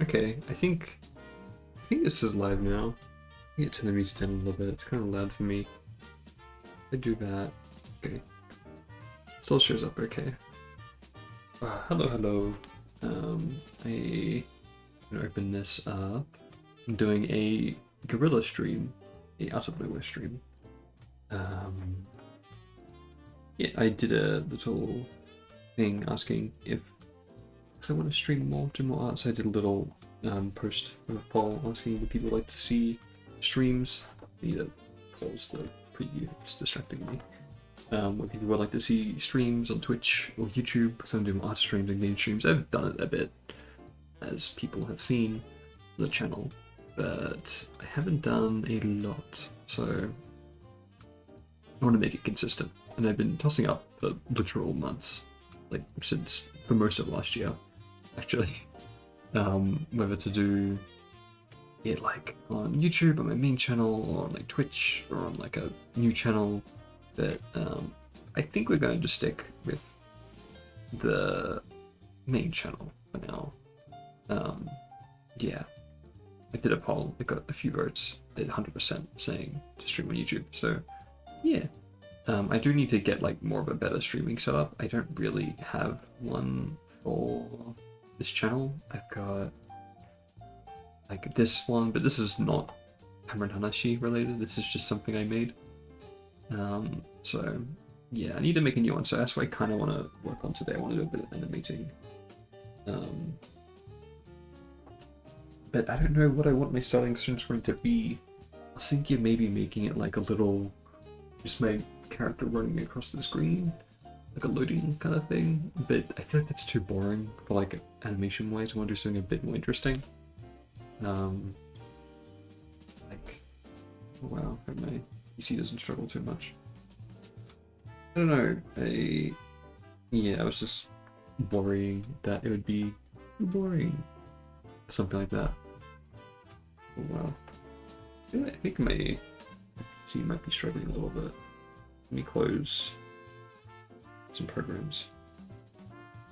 Okay, I think this is live now. I get to turn the music down a little bit. It's kind of loud for me. I do that. Okay. Still shows up okay. Hello, hello. I'm gonna open this up. I'm doing a gorilla stream, a out of nowhere stream. Yeah, I did a little thing asking if I want to stream more, do more art. So I did a little post with a poll asking if people like to see streams. I need to pause the preview, it's distracting me. What people would like to see streams on Twitch or YouTube, because I'm doing art streams and game streams. I've done it a bit, as people have seen the channel, but I haven't done a lot, so I want to make it consistent. And I've been tossing up for literal months, like since for most of last year, actually, whether to do it like on YouTube on my main channel or on like Twitch or on like a new channel. But I think we're going to just stick with the main channel for now. Yeah, I did a poll, I got a few votes at 100% saying to stream on YouTube, so yeah. I do need to get like more of a better streaming setup. I don't really have one for this channel. I've got like this one, but this is not CameronHanashi related, this is just something I made. So yeah, I need to make a new one, so that's what I kind of want to work on today. I want to do a bit of animating. But I don't know what I want my starting screen to be. I was thinking of maybe making it like a little, just my character running across the screen, like a loading kind of thing, but I feel like that's too boring for like animation wise. I want to do something a bit more interesting. Like, oh wow, hope my PC doesn't struggle too much. I don't know, yeah, I was just worrying that it would be too boring, something like that. Oh wow, I think my PC might be struggling a little bit. Let me close some programs.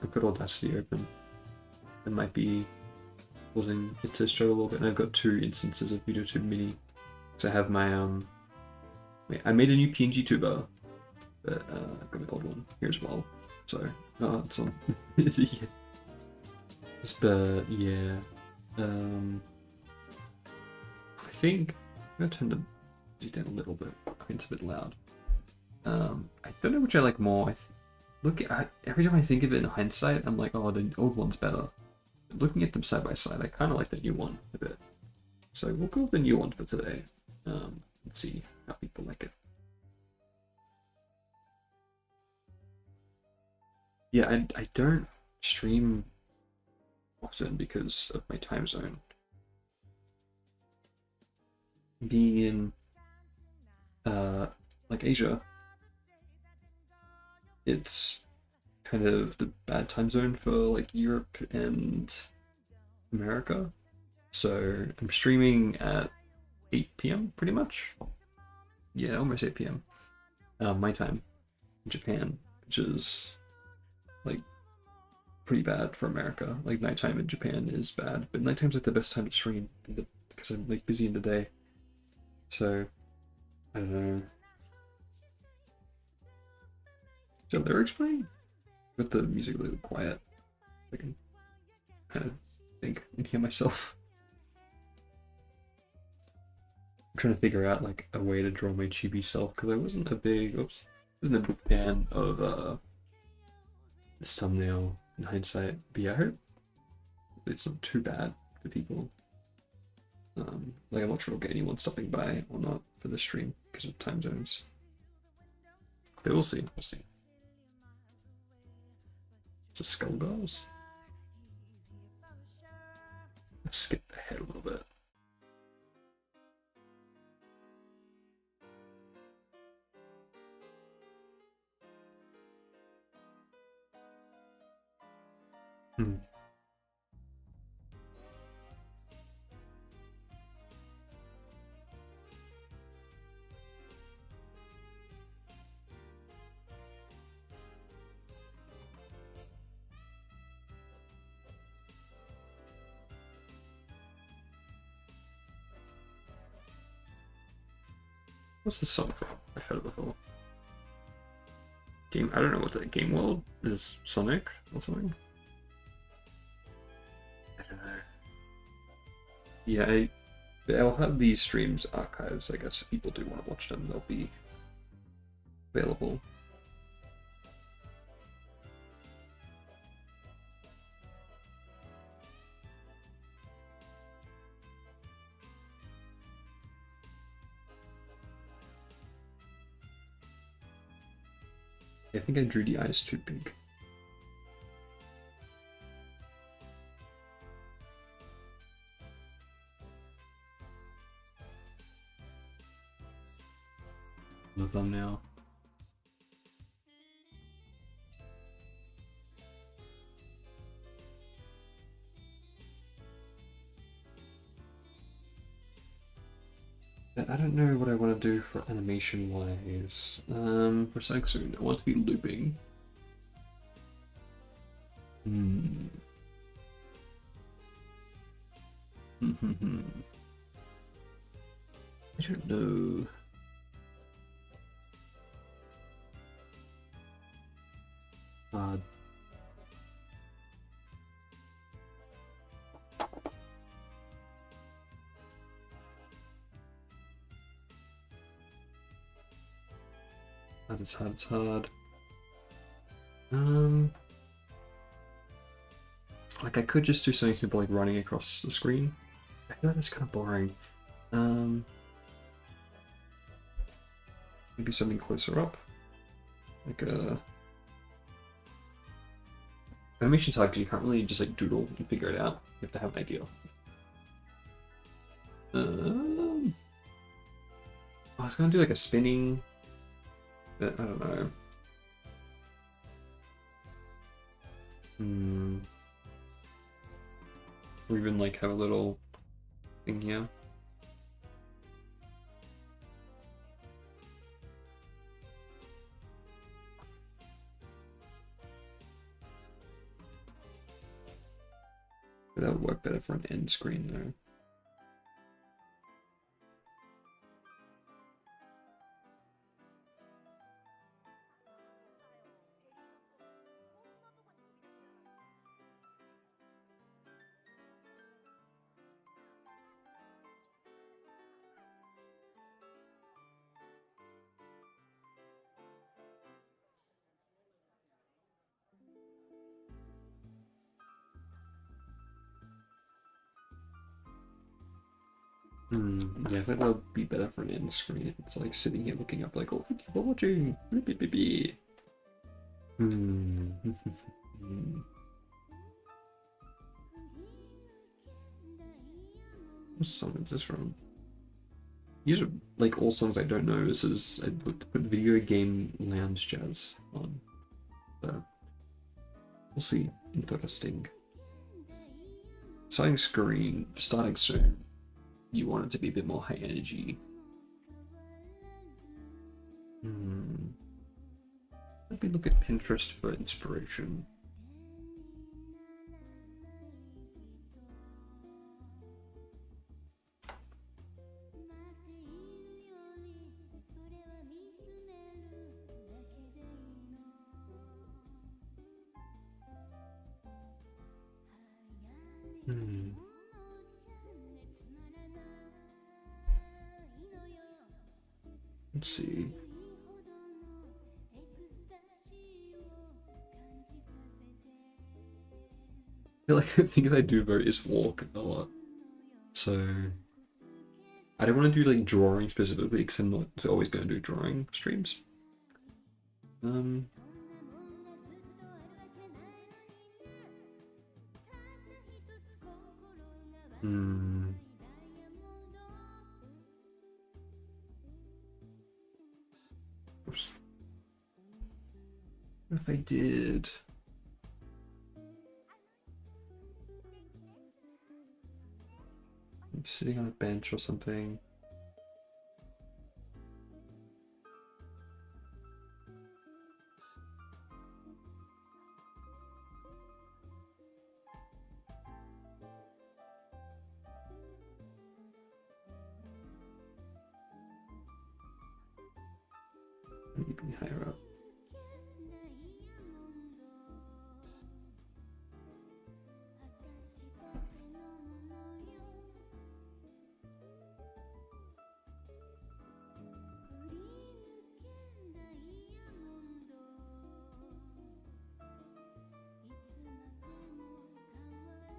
I've got Audacity open. It might be causing it to struggle a little bit, and I've got two instances of VideoTube Mini. So I have my wait, I made a new PNG tuber, but I've got my old one here as well. So it's on. Yeah. But yeah, I think I'm gonna turn the music down a little bit. I think it's a bit loud. I don't know which I like more. Every time I think of it in hindsight, I'm like, oh, the old one's better. But looking at them side by side, I kind of like the new one a bit. So we'll go with the new one for today. Let's see how people like it. Yeah, I don't stream often because of my time zone. Being in like Asia, it's kind of the bad time zone for like Europe and America. So I'm streaming at 8 p.m. pretty much. Yeah, almost 8 p.m. My time in Japan, which is like pretty bad for America. Like nighttime in Japan is bad, but nighttime's like the best time to stream because I'm like busy in the day. So I don't know. Is the lyrics playing? With the music a little quiet, I can kind of think and hear myself. I'm trying to figure out like a way to draw my chibi self because I wasn't a big fan of this thumbnail in hindsight. But yeah, I hope it's not too bad for people. Like I'm not sure I'll get anyone stopping by or not for the stream because of time zones. But we'll see. We'll see. Just skullgirls. Let's skip ahead a little bit. What's this song from? I've heard it before. Game. I don't know what the game world is. Sonic or something. I don't know. Yeah, I'll have these streams archives. I guess if people do want to watch them, they'll be available. I think I drew the eyes too big. The thumbnail. I don't know what I want to do for animation wise. For starting soon, I want to be looping. I don't know. It's hard, it's hard. Like I could just do something simple like running across the screen. I feel like that's kind of boring. Maybe something closer up. Like animation's hard because you can't really just like doodle and figure it out. You have to have an idea. I was gonna do like a spinning, but I don't know. Or even like have a little thing here. But that would work better for an end screen though. Yeah, I think that would be better for an end screen. It's like sitting here looking up like, oh, thank you for watching. What song is this from? These are like all songs I don't know. This is, I put video game lounge jazz on. So, we'll see. Interesting. Starting soon. You want it to be a bit more high energy. Let me look at Pinterest for inspiration. Let's see. I feel like the thing I do vote is walk a lot. So I don't want to do like drawing specifically because I'm not always going to do drawing streams. Oops. What if I did? I'm sitting on a bench or something. higher up.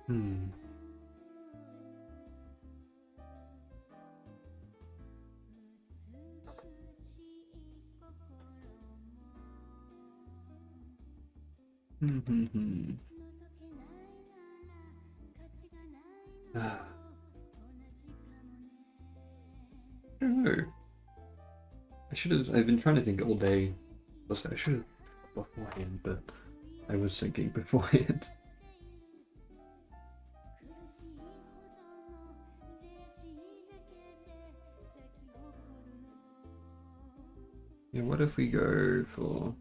Hmm. Hmm. Ah. I don't know. I should have. I've been trying to think all day. Plus, I should have beforehand, but I was thinking beforehand. Yeah, what if we go for...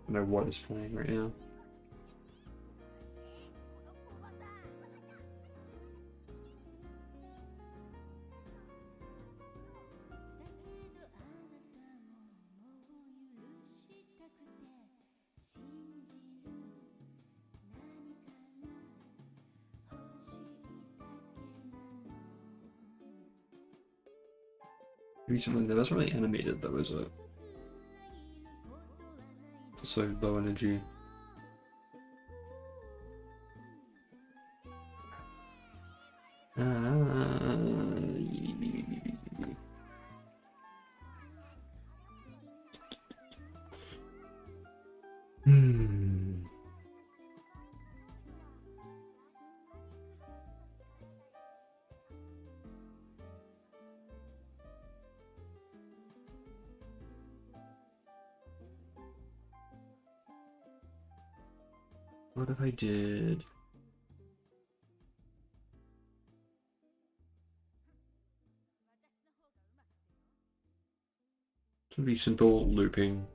I don't know what is playing right now. Maybe something that wasn't really animated though, is it? It's so low energy. Hmm. What if I did? It's gonna be simple looping.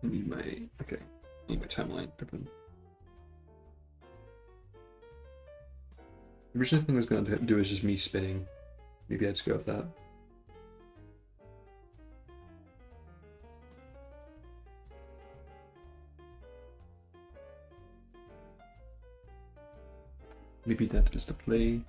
Need my okay. Need my timeline open. The original thing I was gonna do is just me spinning. Maybe I'd just go with that. Maybe that is the play.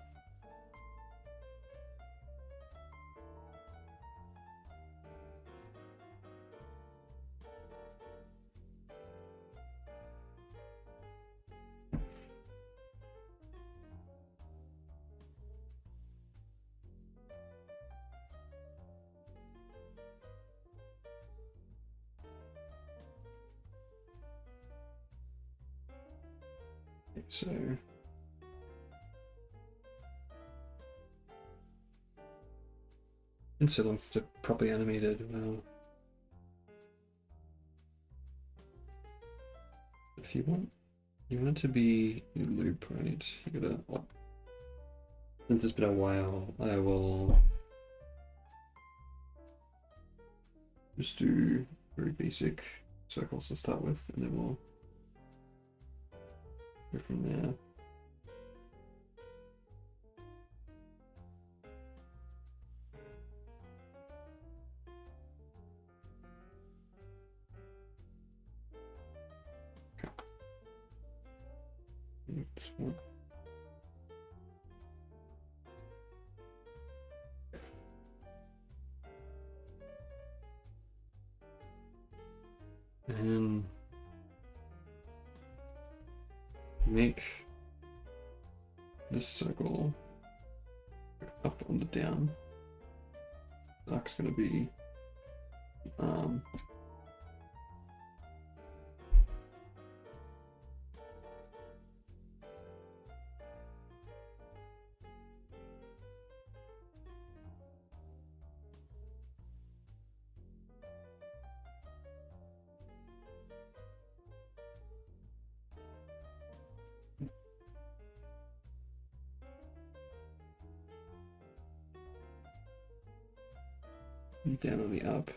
Okay, so and so long since it's properly animated. Well, if you want it to be in loop, right? You gotta. Well, since it's been a while, I will just do very basic circles to start with, and then we'll go from there. one. And make this circle up on the down. That's gonna be down on the up.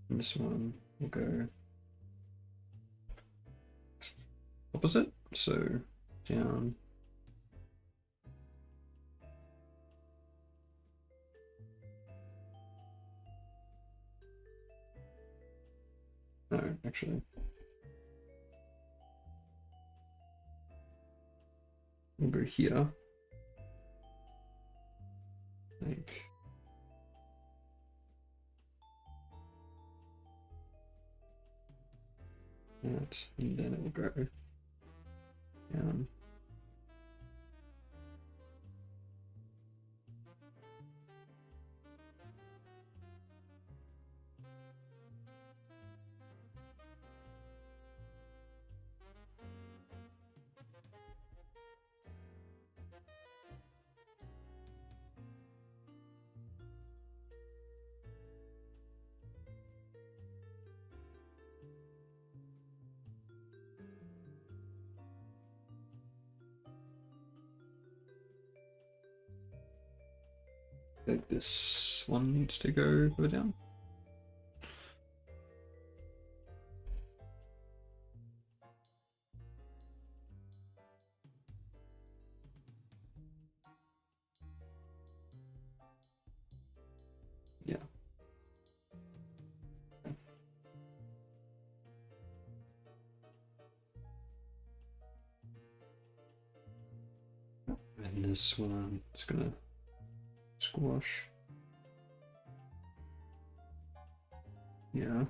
And this one will go opposite, so down. No, actually. We'll go here. Like that, and then it will go down. Like this one needs to go further down. Yeah. And this one is gonna squash. Yeah.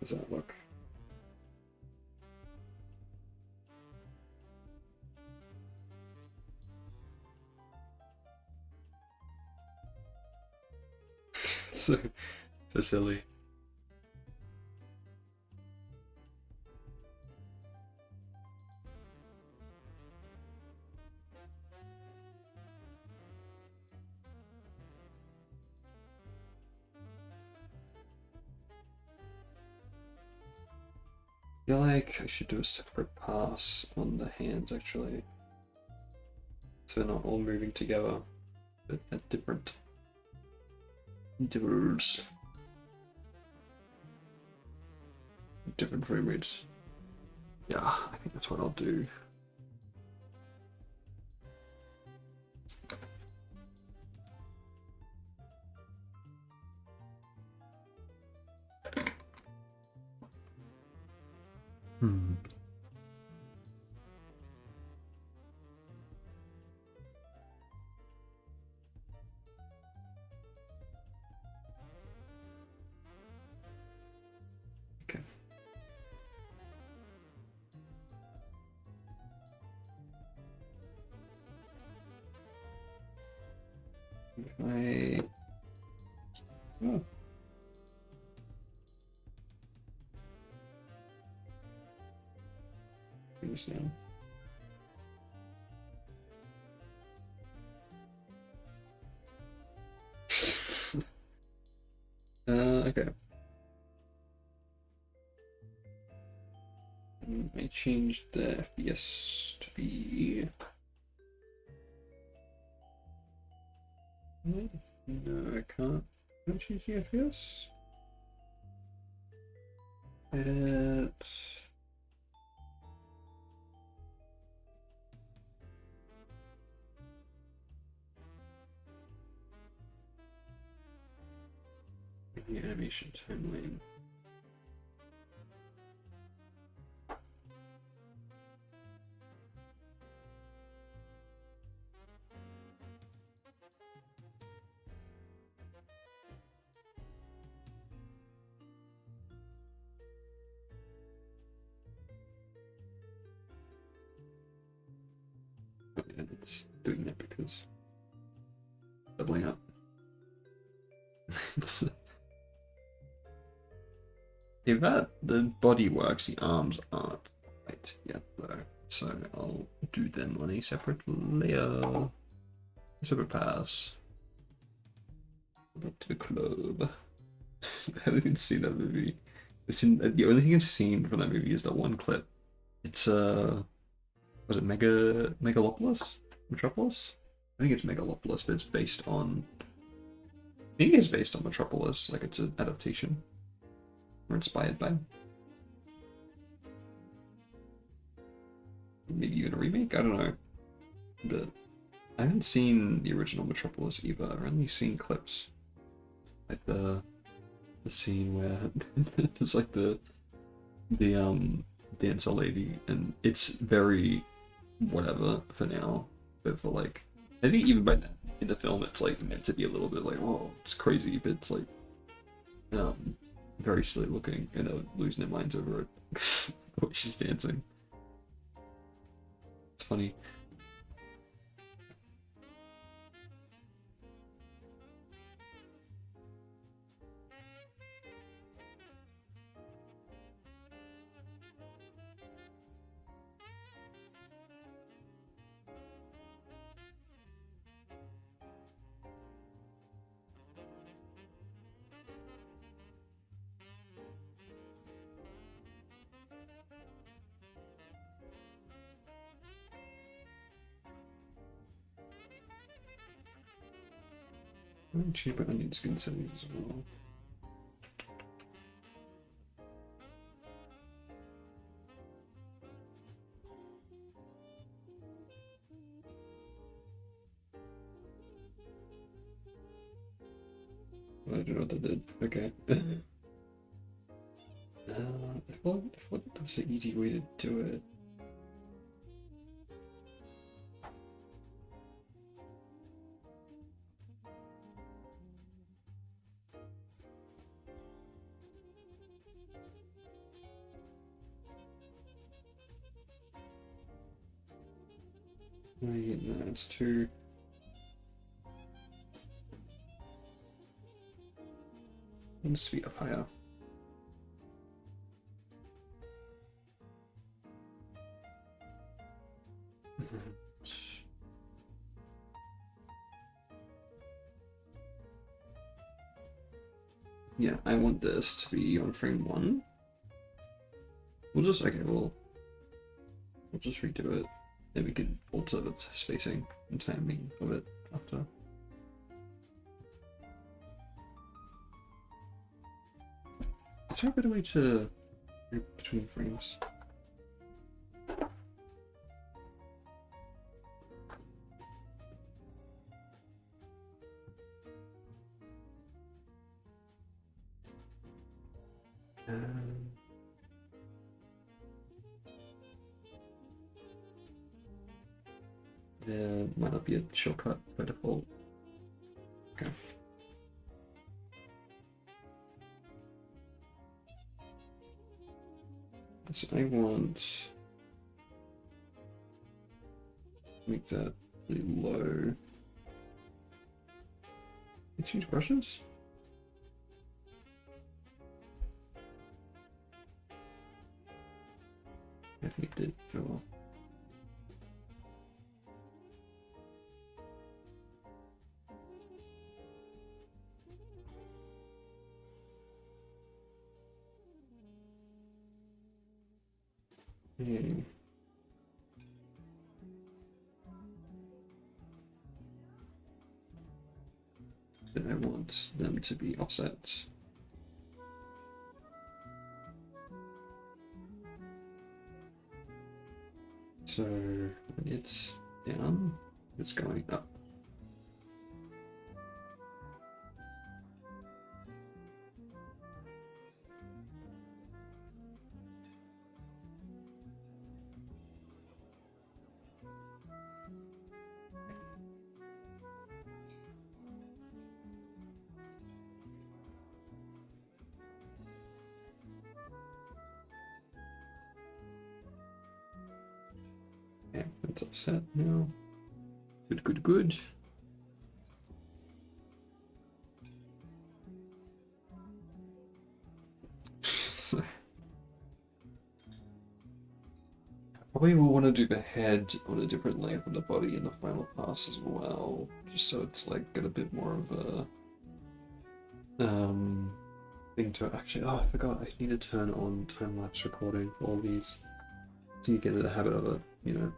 How does that look? so silly. I feel like I should do a separate pass on the hands actually, so they're not all moving together, but at different intervals, different frame rates. Yeah, I think that's what I'll do. Okay. Oh. this down. Okay. I changed the FPS to be... No, I can't. Can I change the FPS? Edit. The animation timeline. And it's doing that because doubling up. If that the body works, the arms aren't quite yet though. So I'll do them on a separate layer. Separate pass. Back to the club. I haven't even seen that movie. The only thing I've seen from that movie is that one clip. It's was it Megalopolis? Metropolis? I think it's Megalopolis, but it's based on... I think it's based on Metropolis, like it's an adaptation. Or inspired by. Maybe even a remake? I don't know. But I haven't seen the original Metropolis either. I've only seen clips. Like the scene where it's like the dancer lady, and it's very whatever for now, but for like I think even by then in the film it's like meant to be a little bit like, oh, it's crazy, but it's like very silly looking, and they're losing their minds over it. The way she's dancing, it's funny. Cheaper onion skin settings as well. I don't know what that did. Okay. I thought that's an easy way to do it. No, it's too... Needs to be up higher. Yeah, I want this to be on frame 1. We'll just, okay, we'll just redo it, and we can alter the spacing and timing of it after. Is there a better way to move between frames? There might not be a shortcut by default. Okay. So I want make that really low. Change brushes. I think it did. Oh well. Hmm. Then I want them to be offset. So when it's down, it's going up. Okay, that's offset now. Good, good, good. So, probably will want to do the head on a different length of the body in the final pass as well, just so it's like got a bit more of a thing to actually. Oh, I forgot. I need to turn on time-lapse recording for all these, so you get in the habit of it. You know.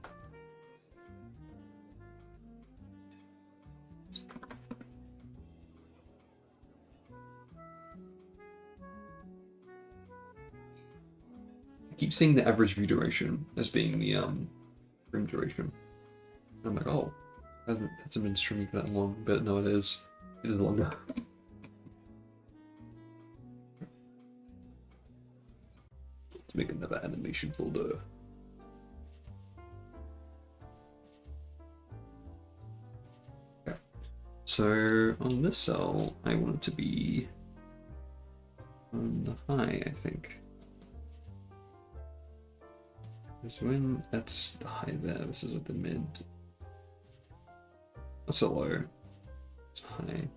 I keep seeing the average view duration as being the stream duration. And I'm like, oh, it hasn't been streaming for that long, but no, it is. It is longer. Let's make another animation folder. Okay. So on this cell, I want it to be on the high, I think. So when that's the high there, this is at the mid. That's a low. It's high.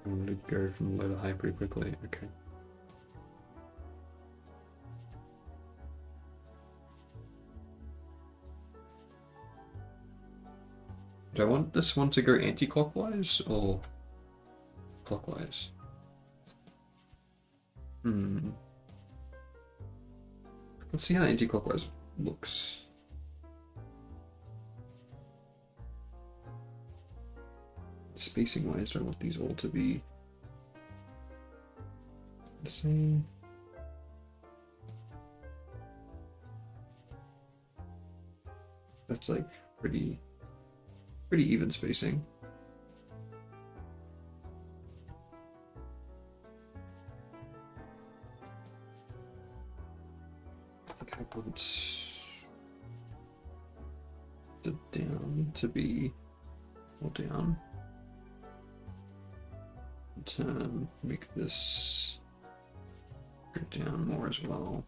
I'm going to go from low to high pretty quickly. Okay. Do I want this one to go anti-clockwise or clockwise? Let's see how anti-clockwise looks. Spacing wise, do I want these all to be the same? That's like pretty even spacing. I want the down to be all down. And make this go down more as well.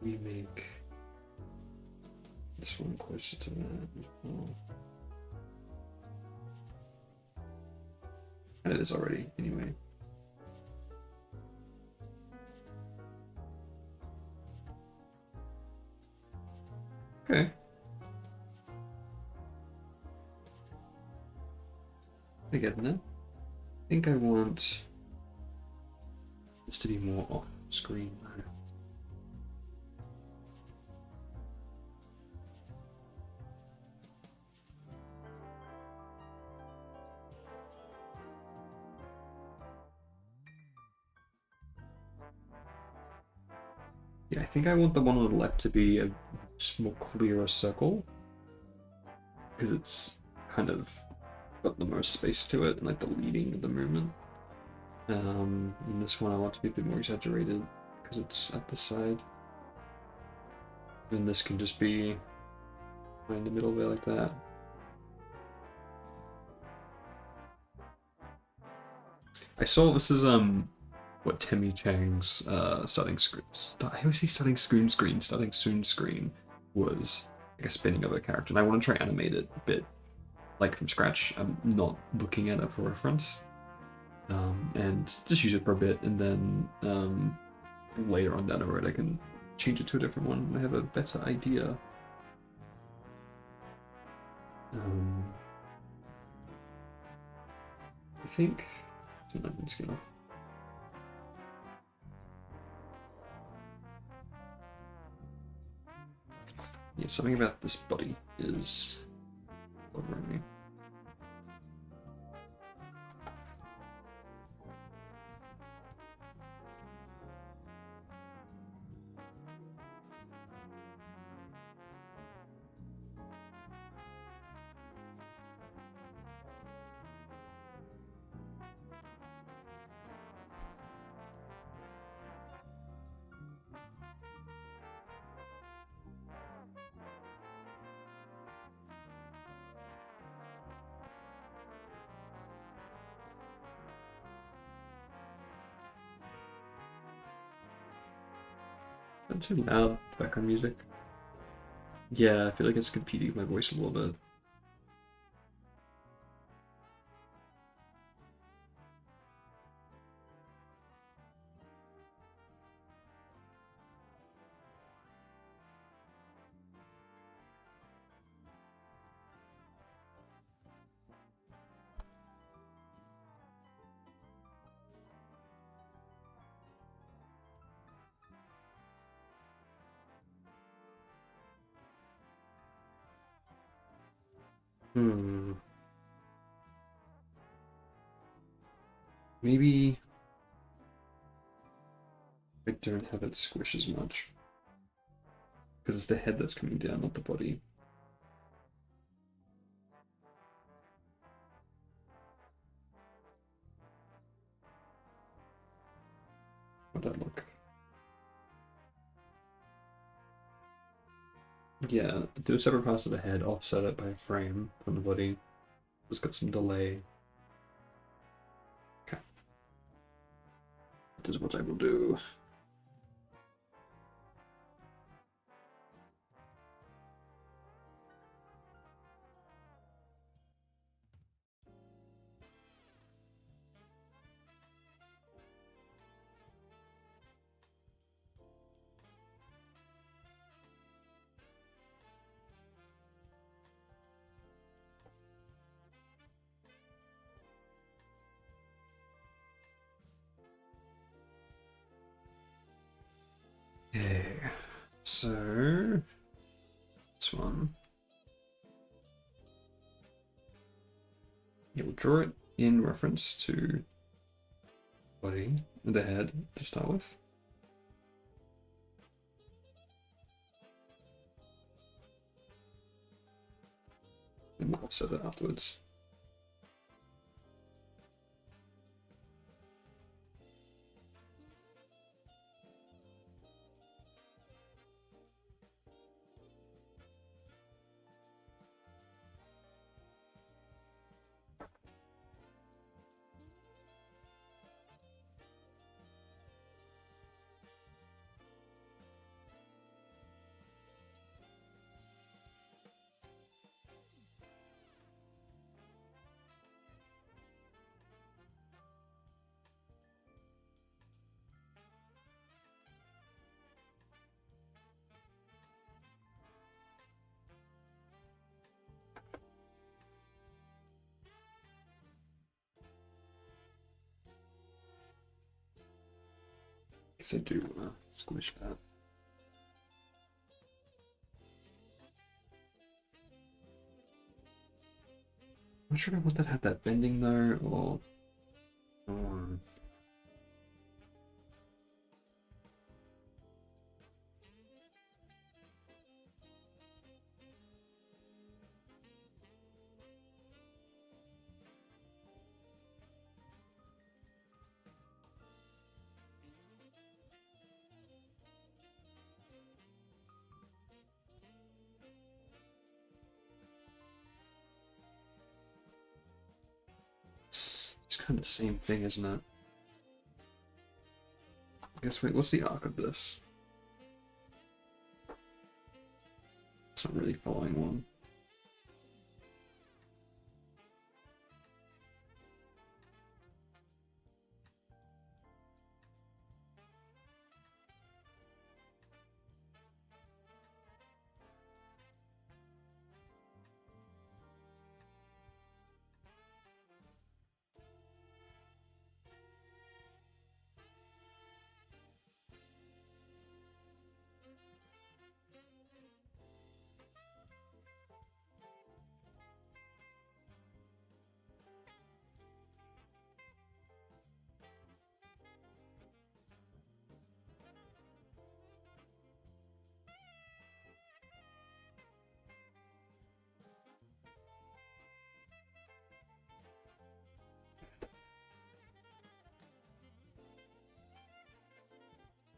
We make this one closer to that as well. And it is already, anyway. Okay. I get that. I think I want this to be more off screen though. Yeah, I think I want the one on the left to be a more clearer circle, because it's kind of got the most space to it and like the leading of the movement. And this one I want to be a bit more exaggerated because it's at the side. And this can just be right in the middle there like that. I saw this is what Timmy Chang's starting screen. I always say starting soon screen was like a spinning of a character, and I want to try animate it a bit like from scratch. I'm not looking at it for reference, and just use it for a bit, and then later on down the road I can change it to a different one when I have a better idea. I think. I'm just gonna. Yeah, something about this body is bothering me. Is that too loud, background music? Yeah, I feel like it's competing with my voice a little bit. Maybe I don't have it squish as much. Because it's the head that's coming down, not the body. How'd that look? Yeah, do separate parts of the head, offset it by a frame from the body. Just got some delay. Okay. That is what I will do. Okay, so this one. Yeah, we'll draw it in reference to body, the head to start with. And we'll offset it afterwards. Guess I do want to squish that. I'm not sure I want that to have that bending though, or it's kind of the same thing, isn't it? guess, wait, what's the arc of this? It's not really following one.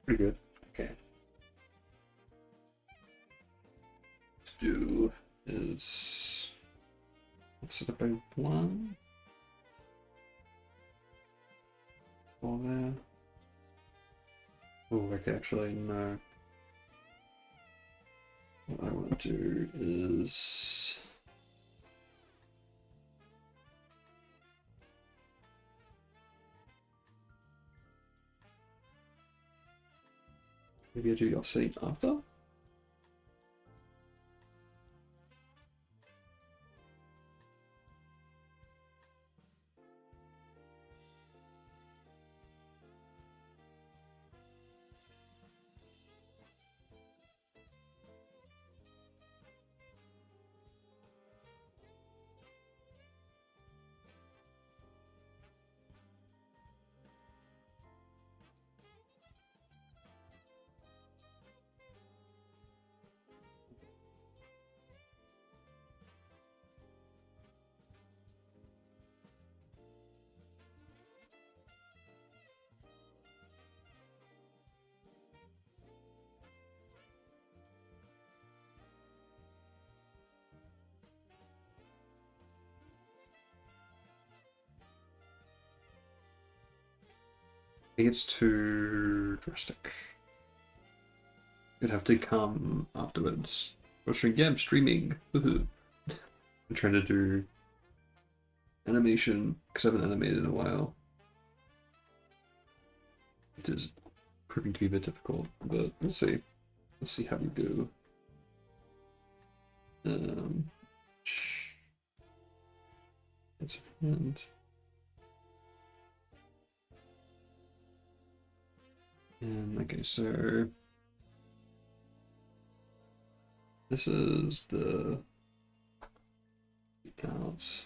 Pretty good. Okay. What to do is set up a plan for there. Oh, okay, actually, no. What I want to do is maybe I do your seat after. I think it's too drastic. It'd have to come afterwards. Yeah, I'm streaming. I'm trying to do animation because I haven't animated in a while. It is proving to be a bit difficult, but we'll see. Let's see how we go. It's hand. And okay, so this is the out.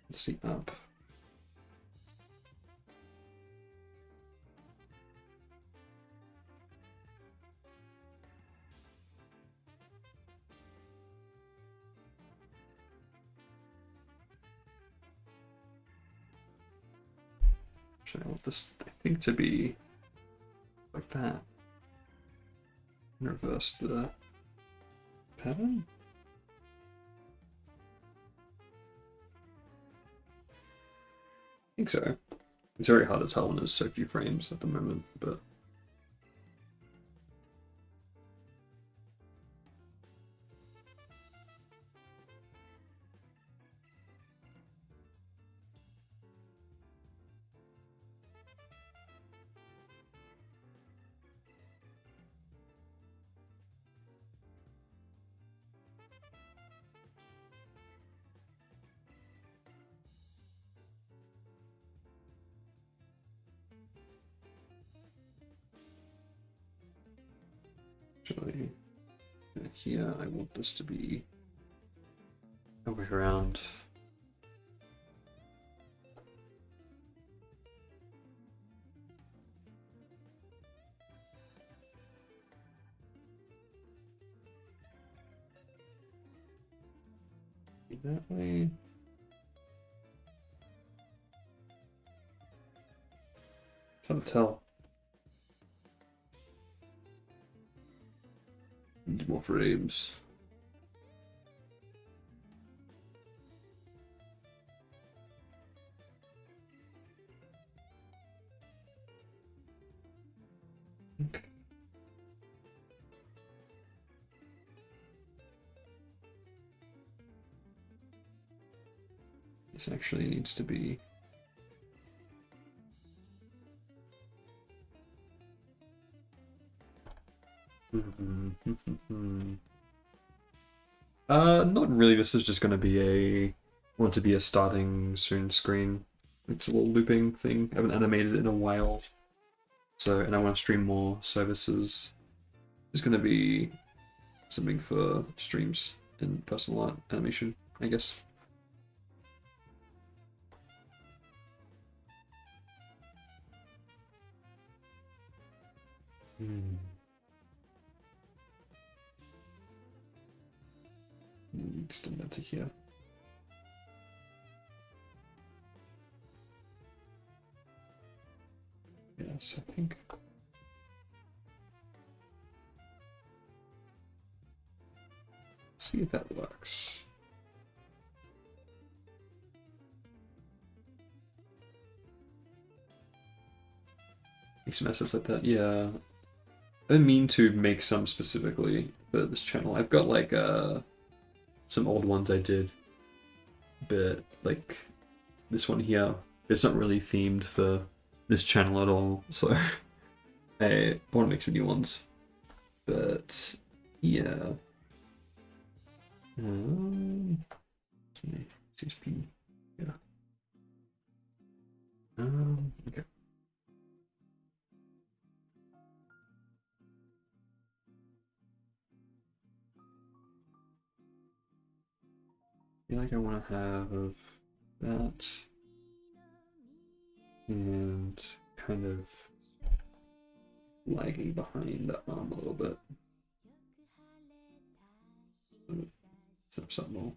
Let's see up. Actually, I want this, I think, to be like that. And reverse the pattern. I think so. It's very hard to tell when there's so few frames at the moment, but actually here I want this to be over around. That way. It's hard to tell. more frames. Okay. This actually needs to be not really. This is just going to be a want to be a starting soon screen. It's a little looping thing. I haven't animated it in a while, so and I want to stream more. So this is going to be something for streams and personal art animation, I guess. Extend that to here. Yes, I think. See if that works. Make some assets like that. Yeah, I didn't mean to make some specifically for this channel. I've got like some old ones I did, but like this one here, it's not really themed for this channel at all. So I want to make some new ones, but yeah. CSP, yeah. Okay. I feel like I want to have that and kind of lagging behind the arm a little bit. Set up something more.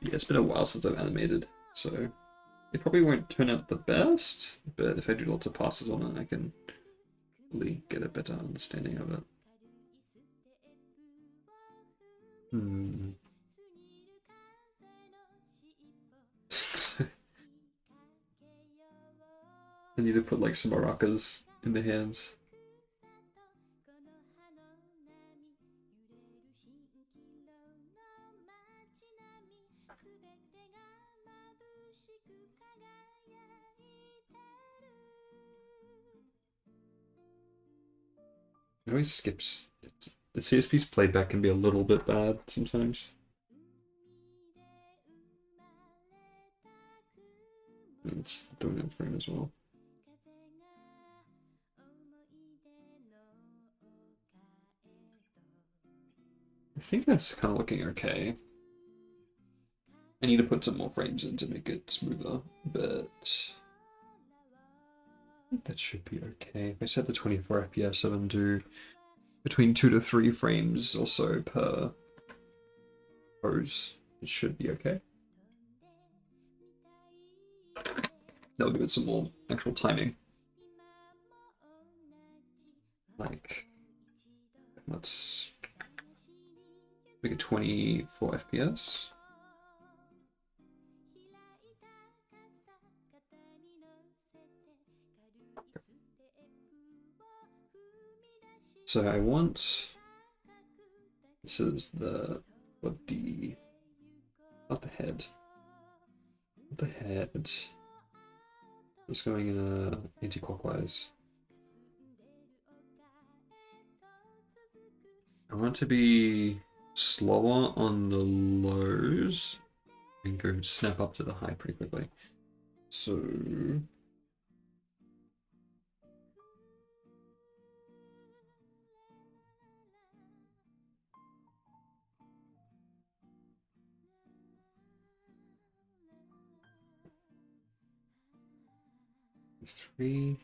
Yeah, it's been a while since I've animated, so it probably won't turn out the best, but if I do lots of passes on it, I can really get a better understanding of it. I need to put like some maracas in the hands. It always skips. The CSP's playback can be a little bit bad sometimes. And it's doing it frame as well. I think that's kind of looking okay. I need to put some more frames in to make it smoother, but I think that should be okay. If I set the 24 FPS and do between 2 to 3 frames or so per pose, it should be okay. That'll give it some more actual timing. Like, let's make it 24 FPS. So I want, this is the, not the head. The head is going in anti-clockwise. I want it to be slower on the lows and go snap up to the high pretty quickly. So 3.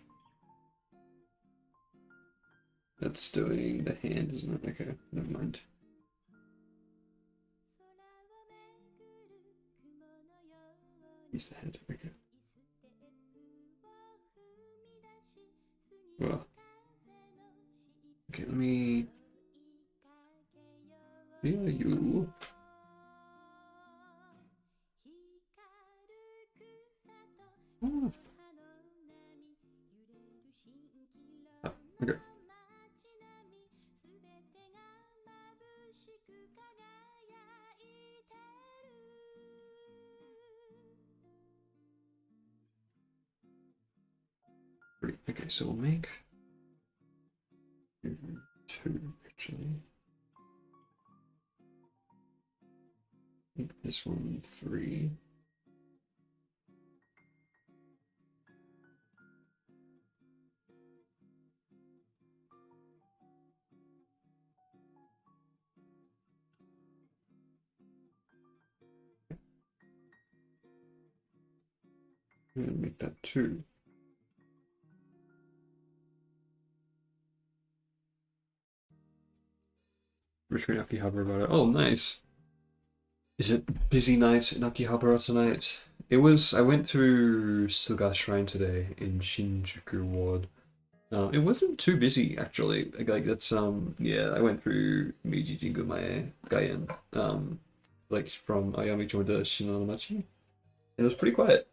That's doing the hand, isn't it? Okay, never mind. He's the head. Okay. Well. Okay, let me. Yeah, you. Oh. Ah, okay. Great. Okay, so we'll make 2 actually. Make this one 3. And make that 2. Between Akihabara about it. Oh, nice. Is it busy night in Akihabara tonight? It was. I went through Suga Shrine today in Shinjuku Ward. It wasn't too busy actually. Like that's yeah. I went through Meiji Jingumae Gaien like from Ayami to the Shinonamachi. And it was pretty quiet.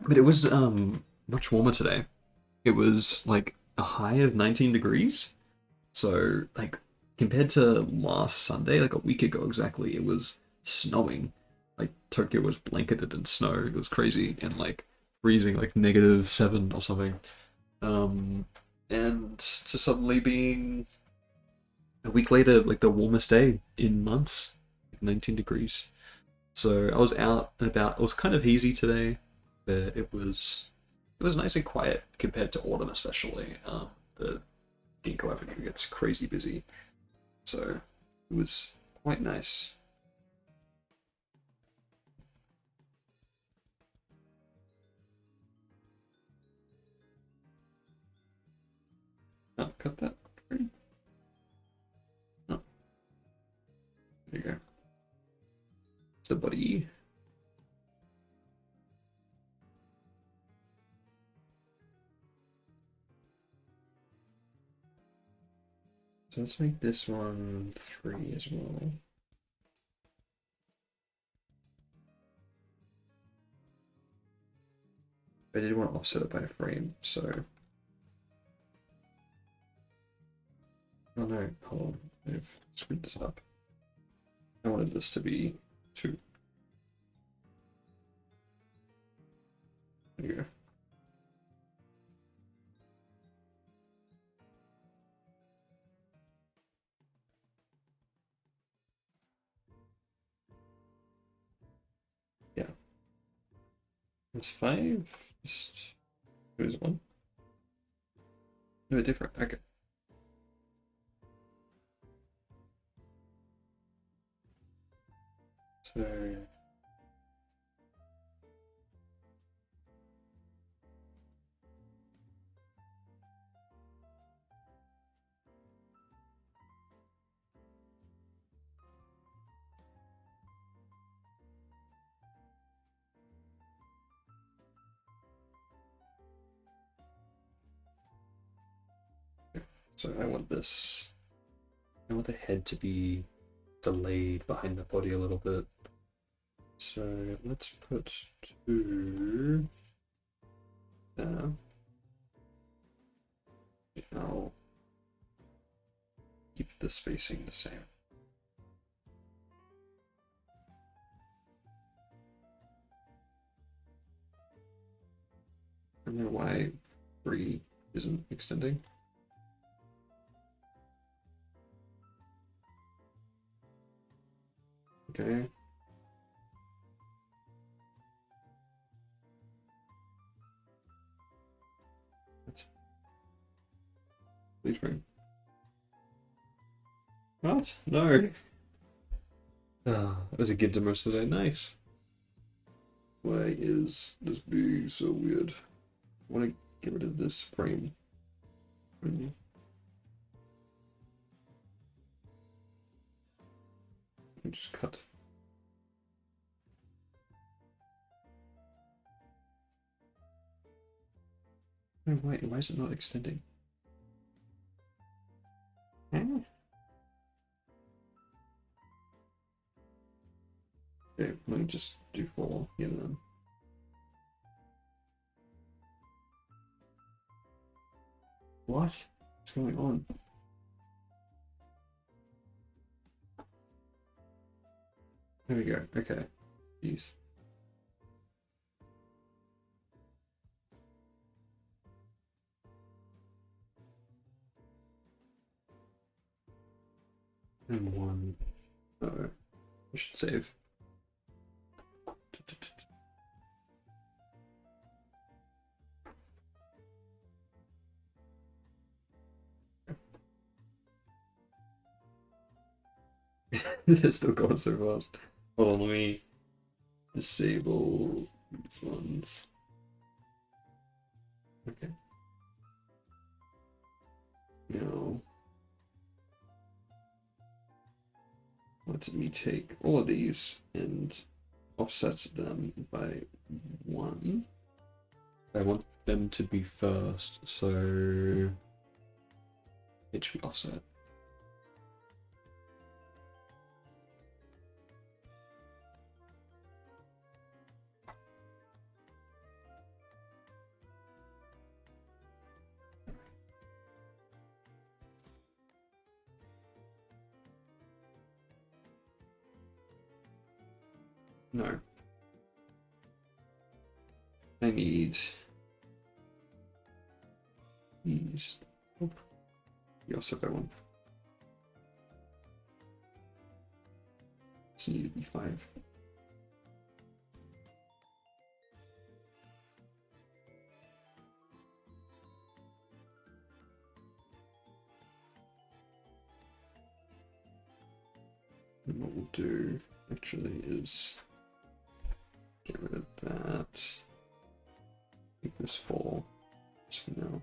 But it was much warmer today. It was like a high of 19 degrees. So like compared to last Sunday, like a week ago exactly, it was snowing. Like Tokyo was blanketed in snow. It was crazy and like freezing, like -7 or something. And to suddenly being a week later, like the warmest day in months, 19 degrees. So I was out and about. It was kind of hazy today, but it was nice and quiet compared to autumn, especially. The Ginkgo Avenue gets crazy busy, so it was quite nice. Oh, cut that. Oh, there you go. So, buddy. So let's make this one 3 as well. But I did want to offset it by a frame, so. Oh no, hold on. I've screwed this up. I wanted this to be 2. There you go. Yeah. It's 5. Just. Who's 1? No, different. Okay. So. So I want this. I want the head to be delayed behind the body a little bit. So let's put 2 there. I'll keep the spacing the same. I don't know why 3 isn't extending. Okay. Please bring. What? No. Ah, that was a give to most today. Nice. Why is this being so weird? I want to get rid of this frame. Just cut. No, wait, why is it not extending? Okay, let me just do 4 here then. What? What's going on? There we go. Okay. Jeez. And 1. Oh, I should save. It's still going so fast. Hold on, let me disable these ones. Okay. Now, let me take all of these and offset them by 1. I want them to be first, so it should be offset. No. I need these. Oh, you offset by 1. So you need to be 5. And what we'll do actually is get rid of that. Make this 4 just for now.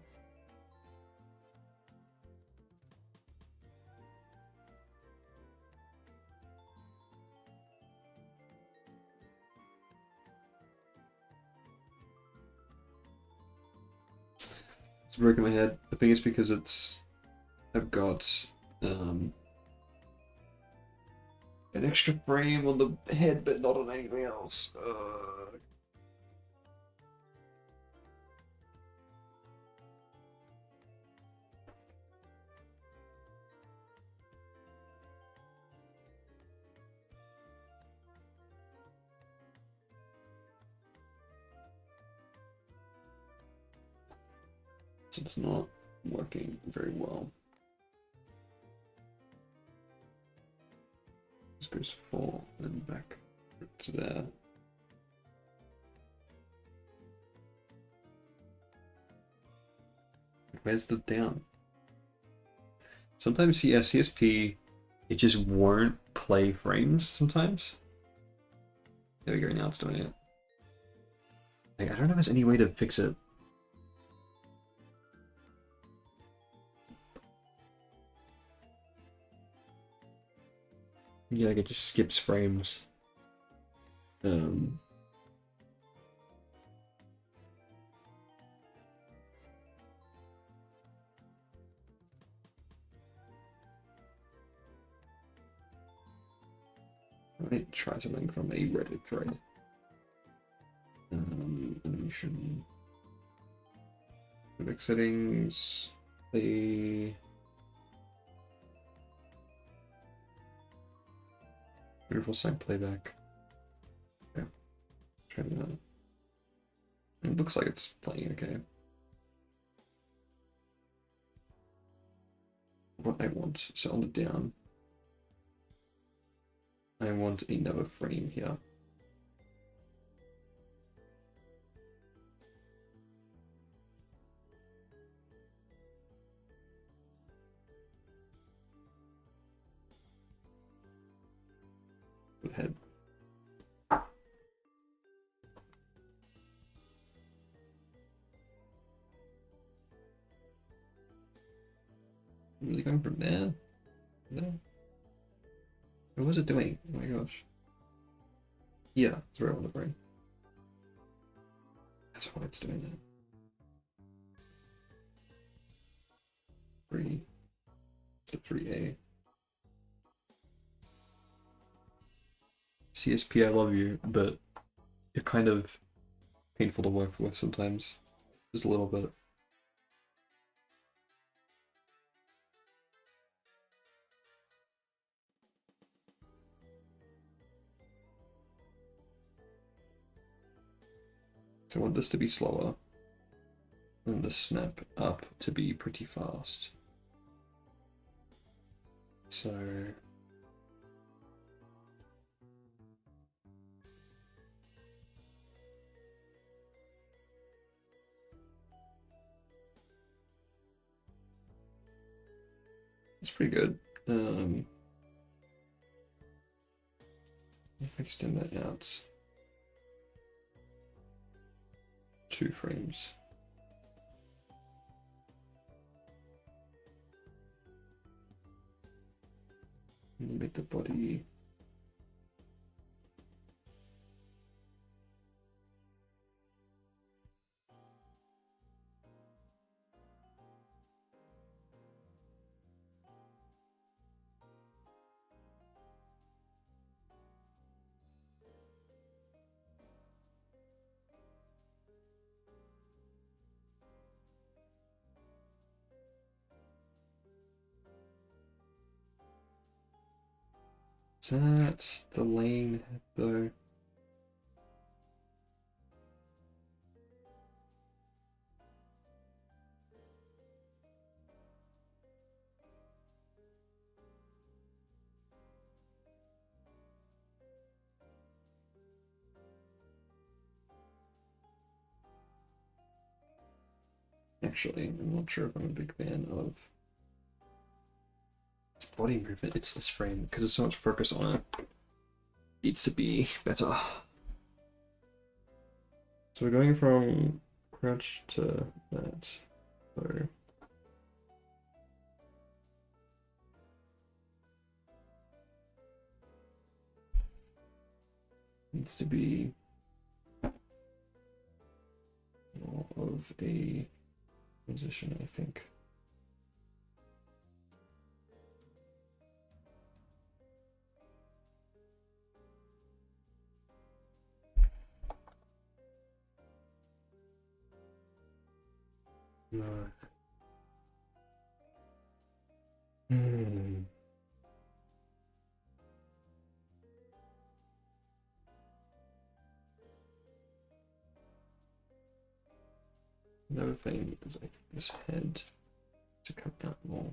It's breaking my head. I think it's because I've got an extra frame on the head, but not on anything else. So it's not working very well. This goes to 4 and back to there. Where's the down? Sometimes CSP, it just won't play frames sometimes. There we go, now it's doing it. Like, I don't know if there's any way to fix it. Yeah, like it just skips frames. I might try something from a Reddit thread. Animation. Codec settings. The beautiful side playback. Okay. Try that. It looks like it's playing okay. What I want, so on the down, I want another frame here. Head. really going from there? There? What was it doing? Oh my gosh. Yeah, it's right on the brain. That's why it's doing that. 3. It's a 3A. CSP, I love you, but you're kind of painful to work with sometimes. Just a little bit. So I want this to be slower, and the snap up to be pretty fast. So it's pretty good. If I extend that out 2 frames. And then make the body is that the lane though? Actually, I'm not sure if I'm a big fan of this body movement. It's this frame because there's so much focus on it. Needs to be better. So we're going from crouch to that. So needs to be more of a position, I think. No. Another thing is I think this head to come out more.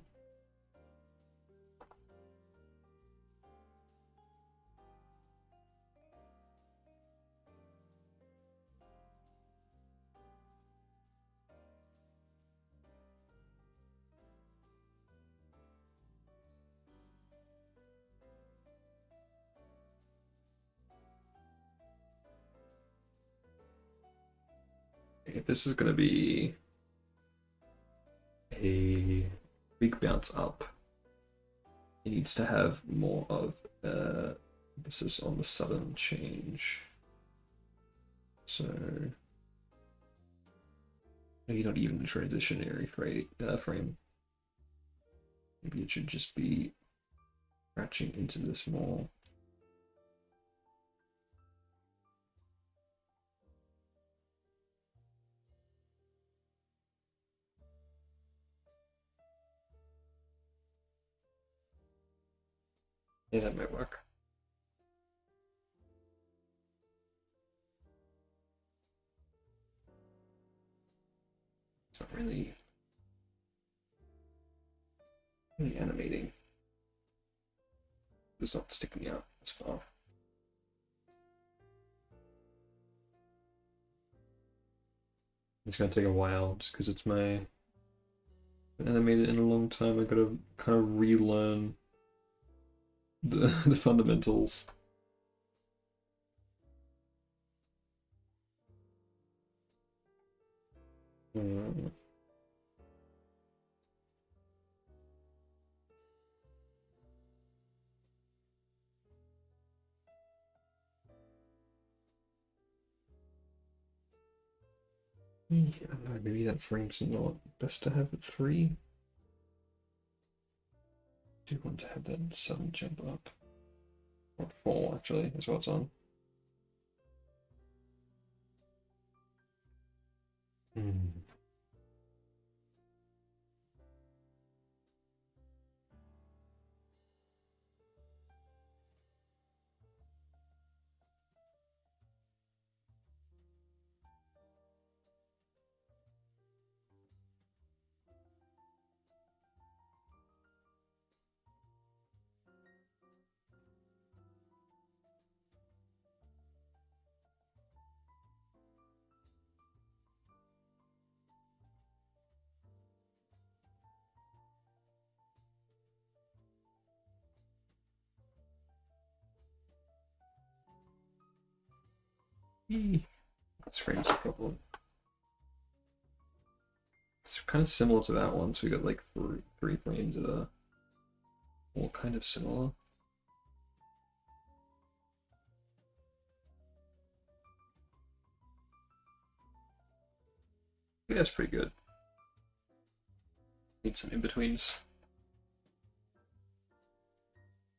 If this is going to be a big bounce up, it needs to have more of emphasis on the sudden change. So maybe not even a transitionary frame. Maybe it should just be scratching into this more. Yeah, that might work. It's not really animating. It's not sticking out as far. It's gonna take a while just because it's my animated in a long time. I gotta kind of relearn the fundamentals. I don't know, maybe that frame's not best to have at 3. I do want to have that 7 jump up. Or 4 actually, is what's on. That's frame's a problem. It's kind of similar to that one, so we got like 3 frames that are all kind of similar. Yeah, that's pretty good. Need some in-betweens.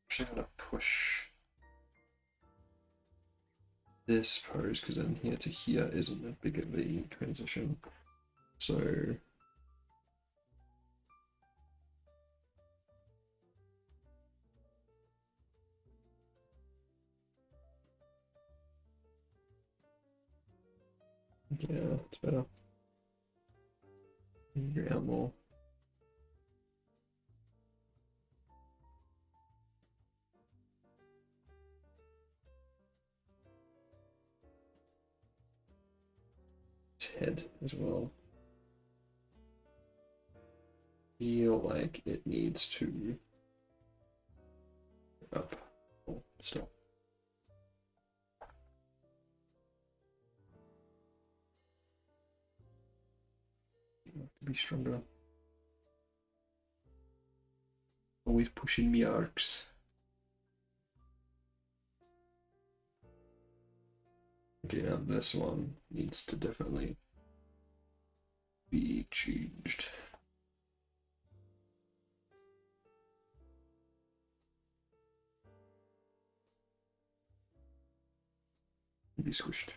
Actually, I'm gonna push this pose because then here to here isn't a big of a transition. So yeah, it's better. Go out more. Head as well. Feel like it needs to up. Oh, stop. To be stronger. Always pushing me arcs. Okay, now this one needs to definitely be changed. Be squished.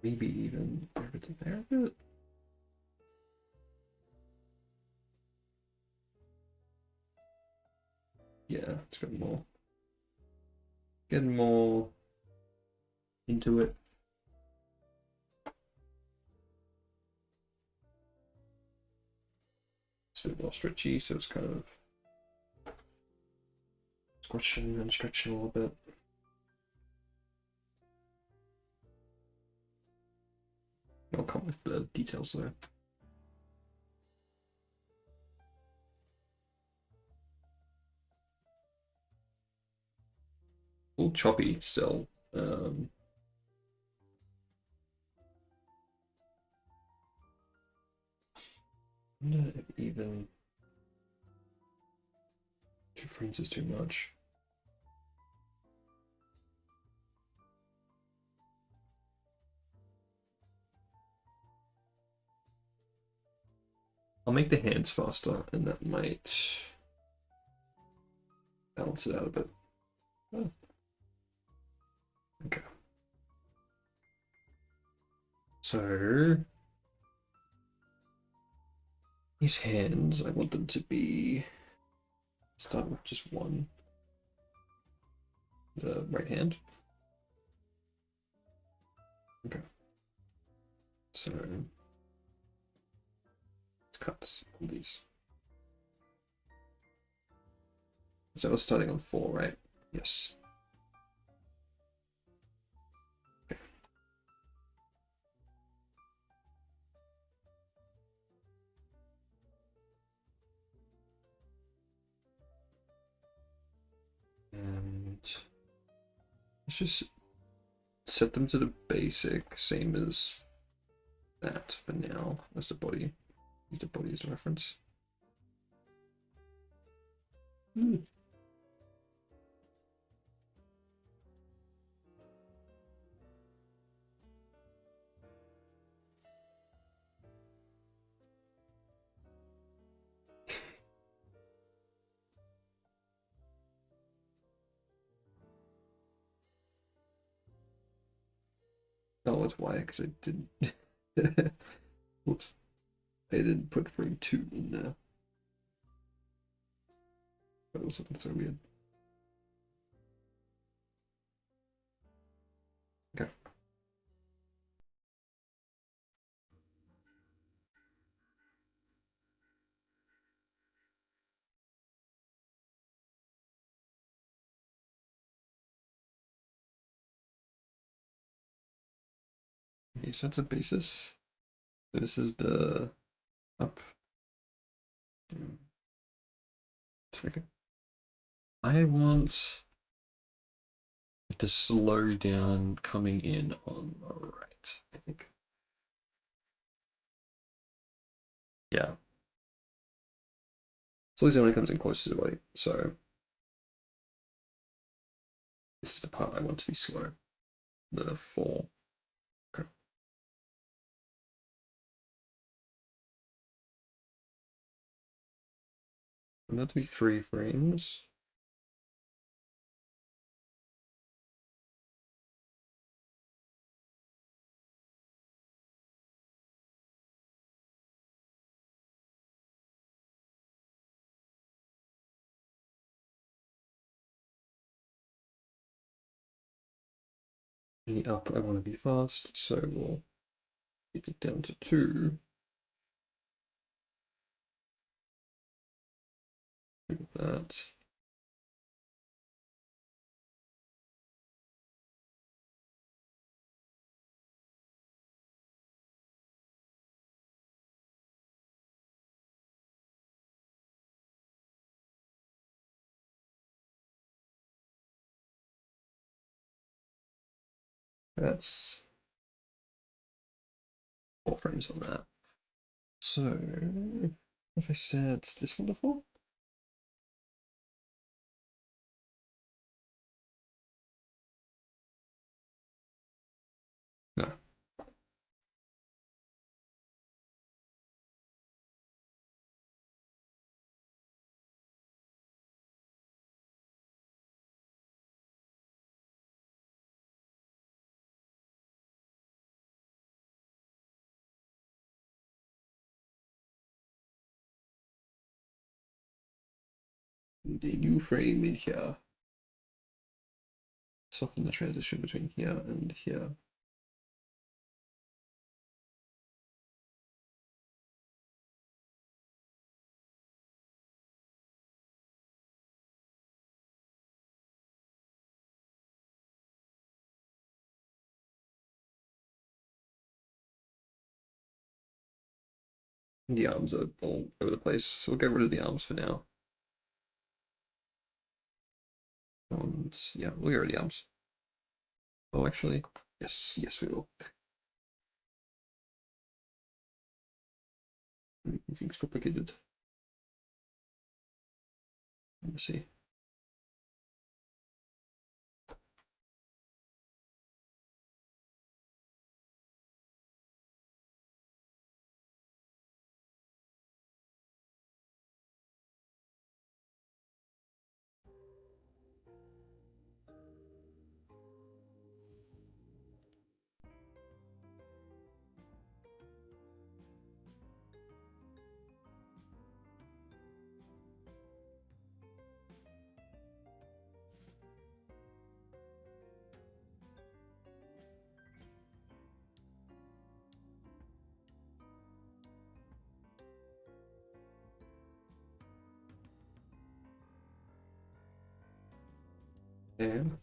Maybe even over to there a bit. Yeah, it's got more. Getting more into it. It's a bit more stretchy, so it's kind of squishing and stretching a little bit. I'll come with the details though. A little choppy still. I wonder if even 2 frames is too much. I'll make the hands faster, and that might balance it out a bit. Oh. Okay. So these hands, I want them to be start with just one. The right hand. Okay. So let's cut these. So we're starting on 4, right? Yes. Okay. And let's just set them to the basic, same as that for now. As the body. Use the body as a reference. Hmm. Oh, it's Y because I didn't. Whoops. I didn't put frame 2 in there. That was looking so weird. Okay. Okay, so that's a basis. So this is the up. Okay. I want it to slow down coming in on the right, I think. Yeah. Slows down when it comes in close to the body. So this is the part I want to be slow. The 4. Okay. And that to be 3 frames. And the up I want to be fast, so we'll get it down to 2. Do that. That's 4 frames on that. So if I said this one before? No. The new frame in here. Soften the transition between here and here. The arms are all over the place, so we'll get rid of the arms for now. And yeah, we'll get rid of the arms. Oh, actually, yes, we will. Everything's complicated. Let me see. And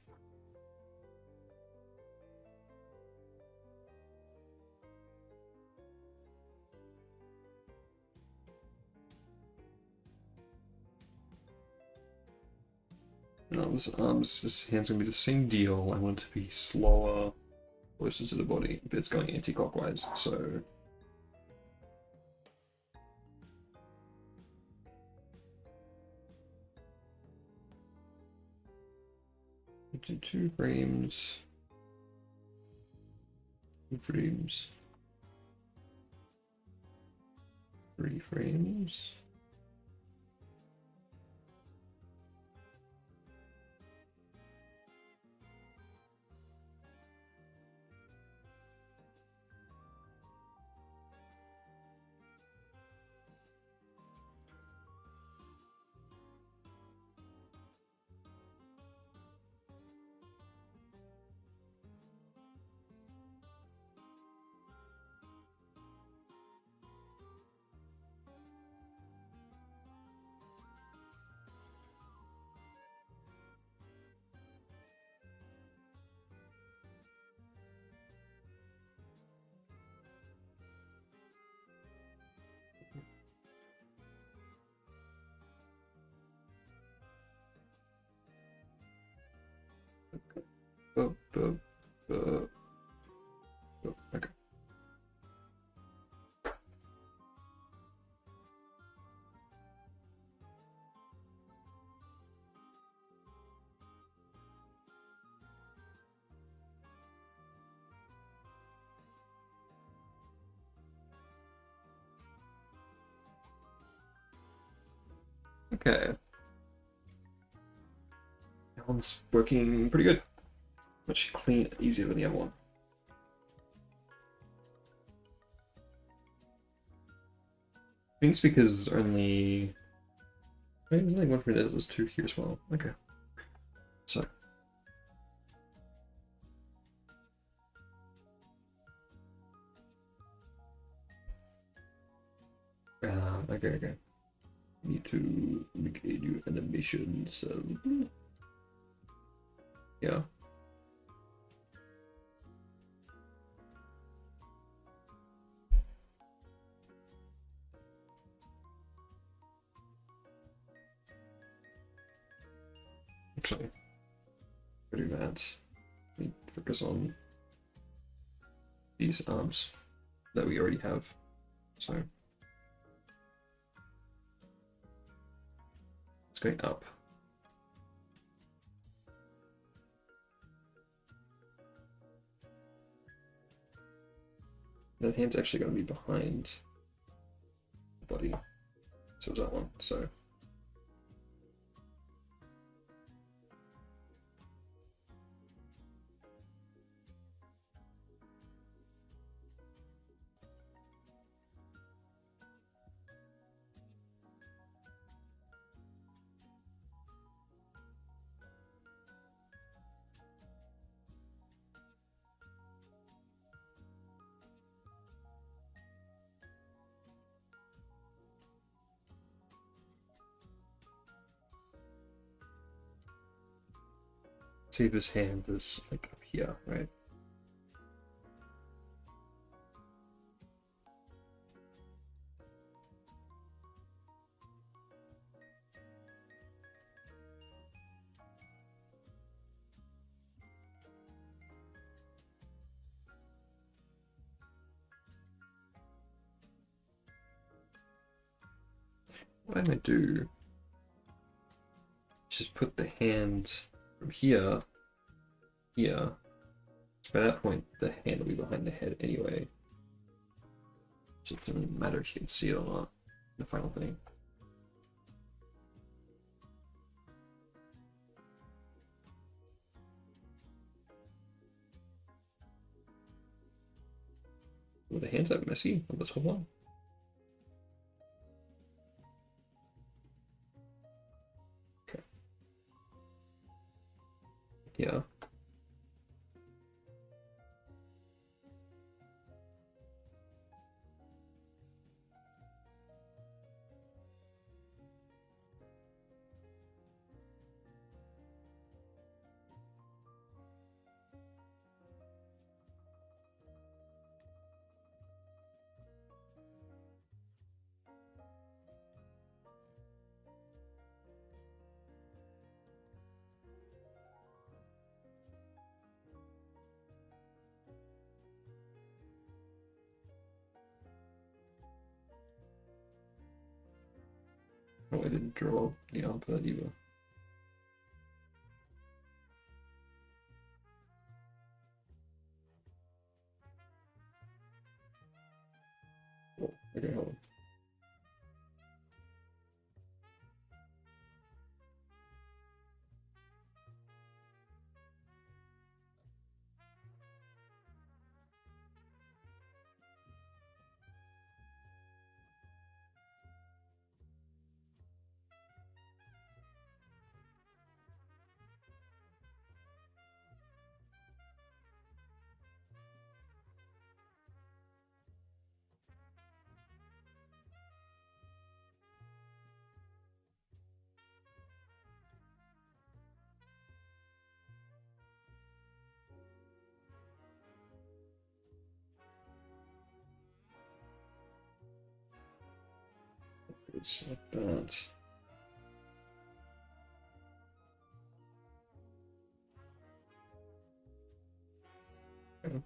arms, this hand's gonna be the same deal. I want it to be slower, closer to the body, but it's going anti-clockwise, so do 2 frames. 2 frames. 3 frames. Oh, oh, oh, oh, okay. Okay. That one's working pretty good. Much clean, easier than the other one. I think it's because only... Wait, there's only one for that. There's two here as well. Okay. So. Okay. Need to make a new animation, so... Yeah. Actually, for do that, we focus on these arms that we already have. So it's going up. That hand's actually going to be behind the body. So is that one. So see if his hand is like up here, right? What I might do, just put the hand from here. So by that point, the hand will be behind the head anyway. So it doesn't really matter if you can see it or not. The final thing. Were the hands that messy on the top one? Okay. Yeah. Oh, I didn't draw the arm for that either. Oh, okay, hold on. It's like that. Okay.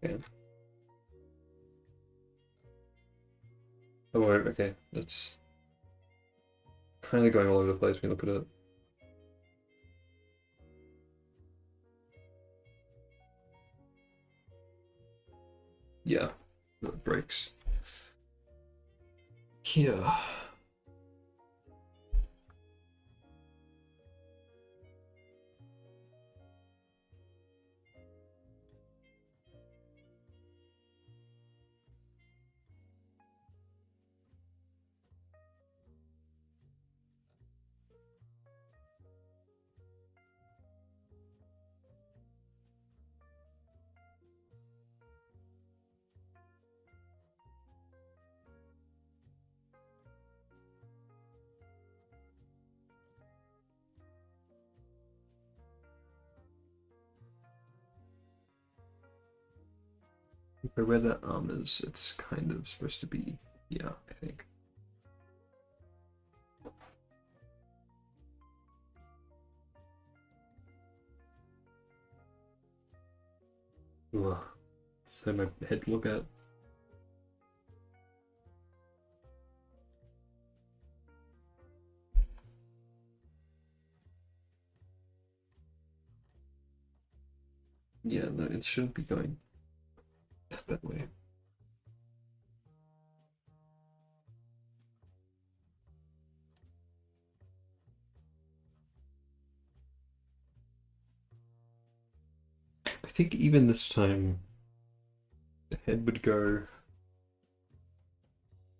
Yeah. Oh, okay. That's kind of going all over the place when you look at it. Yeah, that breaks. Yeah. For where that arm is, it's kind of supposed to be, yeah, I think. Ugh. So my head look at. Yeah, no, it shouldn't be going that way. I think even this time, the head would go.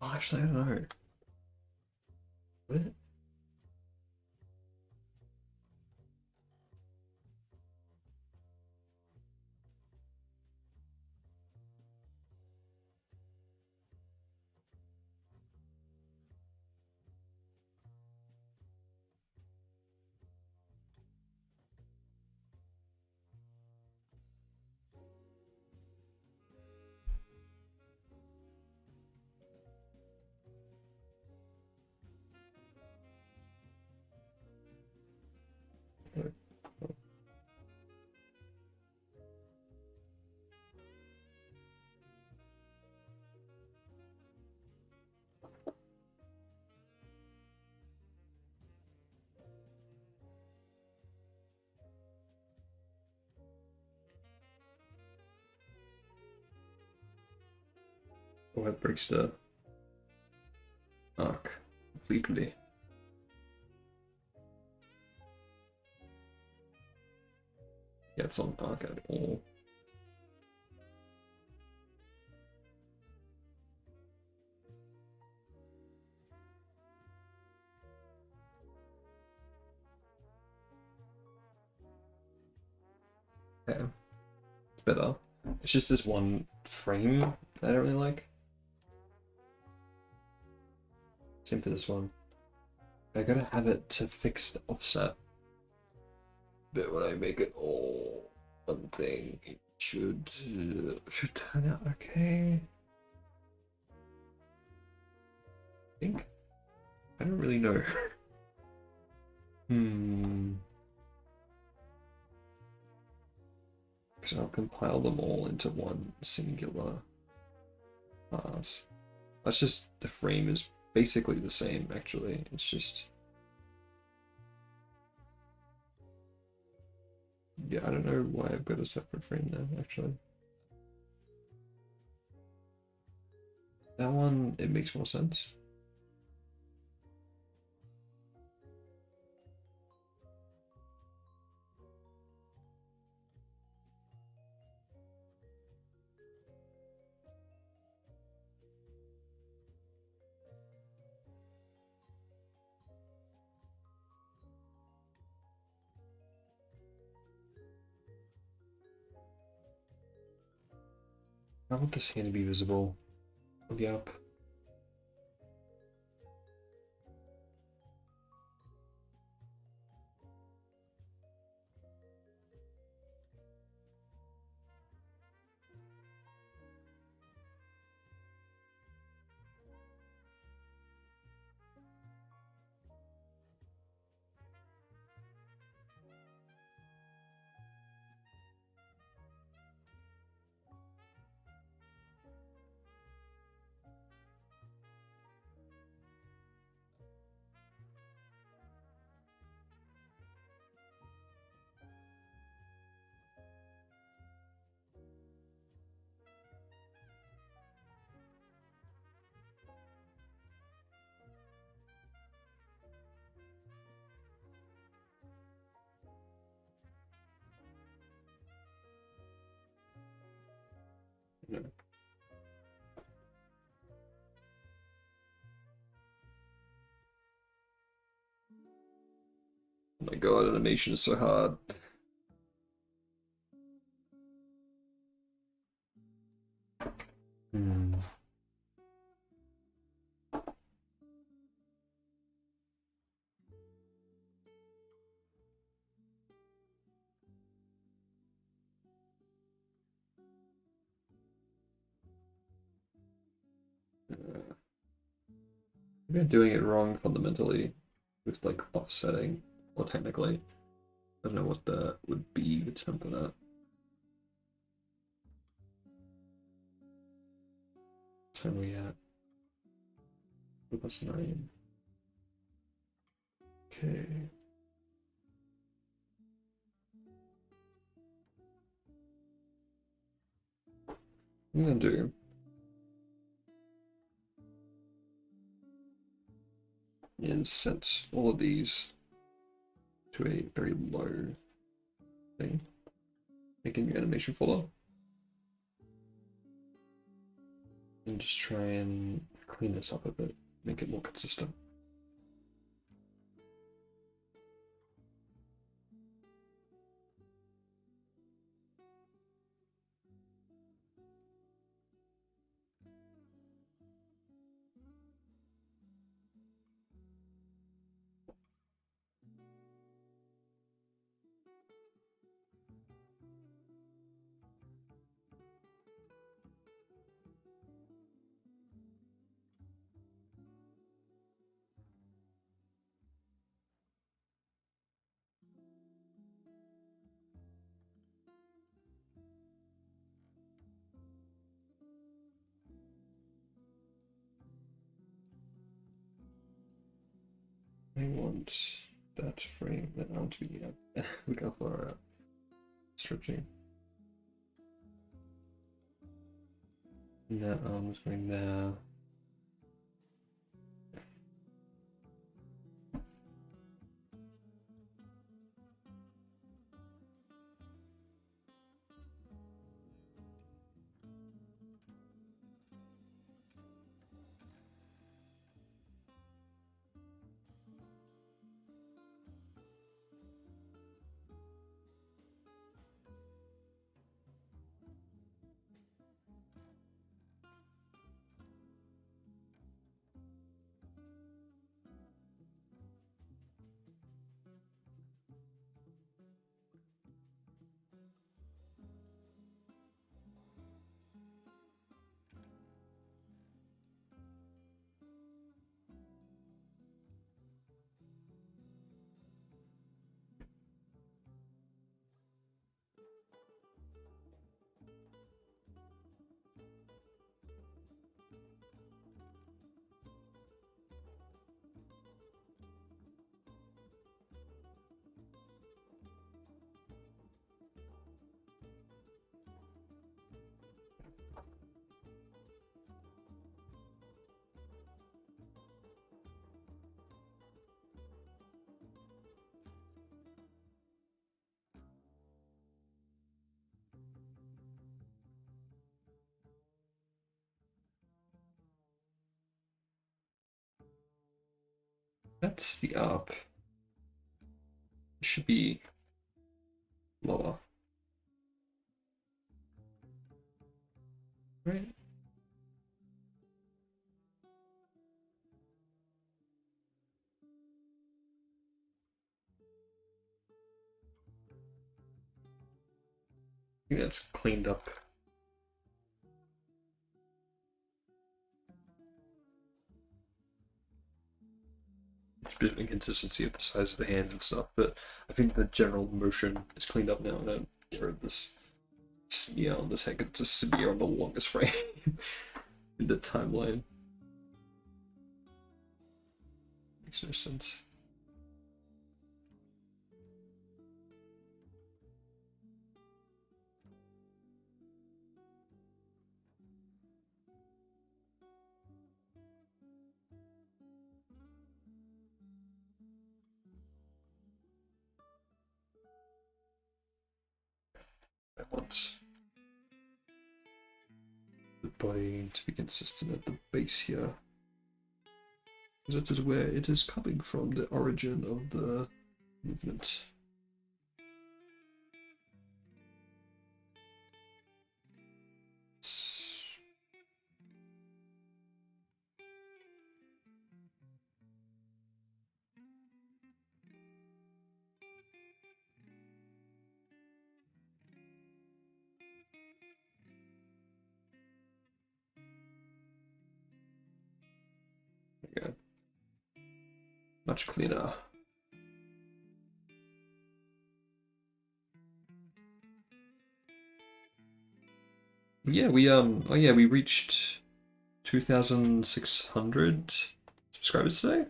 Oh, actually, I don't know. Would it? Oh, it breaks the arc completely. Yeah, it's not arc at all. Okay, it's better. It's just this one frame that I don't really like. Same for this one. I gotta have it to fixed offset. But when I make it all one thing, it should turn out okay. I think. I don't really know. Because I'll compile them all into one singular pass. That's just the frame is basically the same actually. It's just yeah, I don't know why I've got a separate frame now actually. That one it makes more sense. I want this hand to be visible on the app. No. Oh my god, animation is so hard. Hmm. Maybe I'm doing it wrong fundamentally with like offsetting, or technically. I don't know what that would be the term for that. What time are we at? +9. Okay. What I'm gonna do is set all of these to a very low thing. Make a new animation folder. And just try and clean this up a bit, make it more consistent. I want that frame, that arm to be look out for stretching. And that arm is going there. That's the up. It should be lower. Right. I think that's cleaned up. It's a bit of inconsistency of the size of the hand and stuff, but I think the general motion is cleaned up now. I'm gonna get rid of this smear on this head. It's a smear on the longest frame in the timeline. Makes no sense. I want the body to be consistent at the base here. Because that is where it is coming from, the origin of the movement. Okay. Much cleaner. Yeah, we reached 2,600 subscribers today.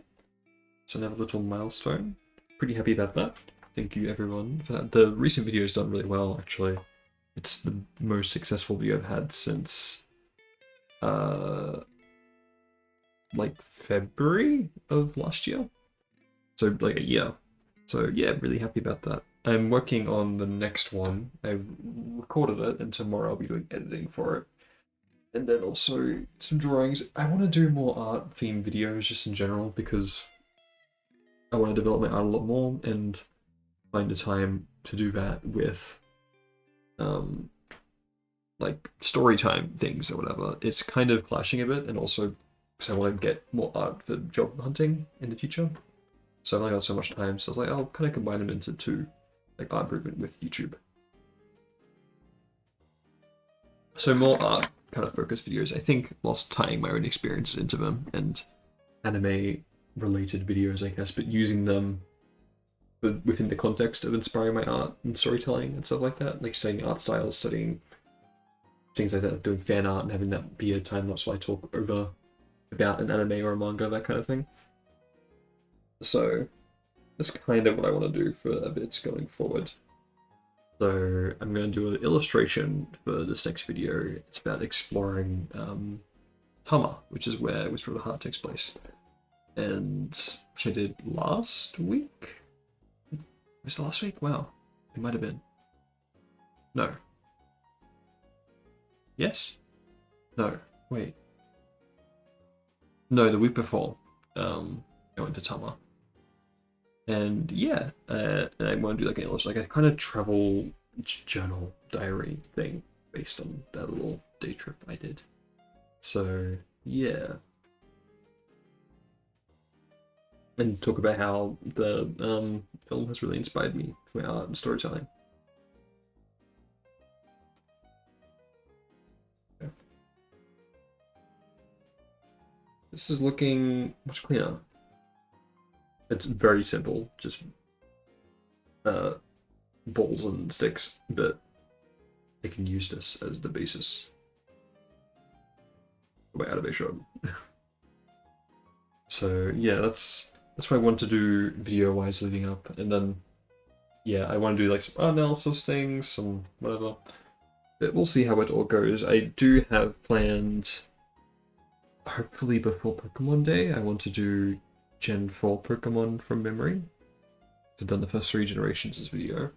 So another little milestone. Pretty happy about that. Thank you everyone for that. The recent video has done really well actually. It's the most successful video I've had since like February of last year. So like a year. So yeah, really happy about that. I'm working on the next one. I've recorded it and tomorrow I'll be doing editing for it. And then also some drawings. I want to do more art themed videos just in general because I want to develop my art a lot more and find the time to do that with like story time things or whatever. It's kind of clashing a bit, and also because I want to get more art for job hunting in the future. So I've only got so much time, so I was like, I'll kind of combine them into two, like art improvement with YouTube. So more art kind of focused videos, I think, whilst tying my own experiences into them and anime related videos, I guess, but using them within the context of inspiring my art and storytelling and stuff like that, like studying art styles, studying things like that, doing fan art and having that be a time lapse while I talk over about an anime or a manga, that kind of thing. So that's kind of what I want to do for a bit going forward. So I'm going to do an illustration for this next video. It's about exploring Tama, which is where Whisper of the Heart takes place. And which I did last week? Was it last week? Wow. It might have been. No. Yes? No. Wait. No, the week before. I went to Tama. And yeah, I want to do like a kind of travel journal diary thing based on that little day trip I did. So yeah. And talk about how the film has really inspired me for my art and storytelling. Okay. This is looking much cleaner. It's very simple, just balls and sticks, but I can use this as the basis for my anime show. So yeah, that's what I want to do video-wise leading up, and then yeah, I want to do like some art analysis things, some whatever. But we'll see how it all goes. I do have planned, hopefully before Pokemon Day, I want to do Gen 4 Pokemon from memory. I've done the first 3 generations as video.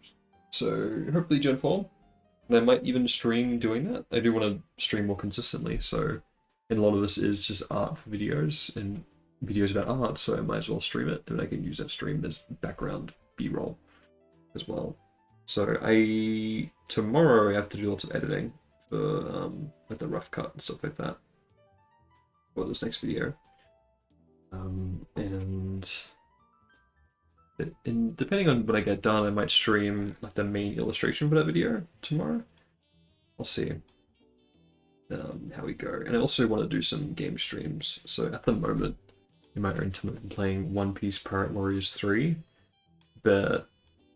So hopefully Gen 4. And I might even stream doing that. I do want to stream more consistently, so and a lot of this is just art for videos and videos about art, so I might as well stream it, and I can use that stream as background B-roll as well. So tomorrow I have to do lots of editing for like the rough cut and stuff like that for this next video. And depending on what I get done, I might stream like the main illustration for that video tomorrow. I'll see how we go. And I also want to do some game streams. So at the moment, in my own time, I'm playing One Piece Pirate Warriors 3, but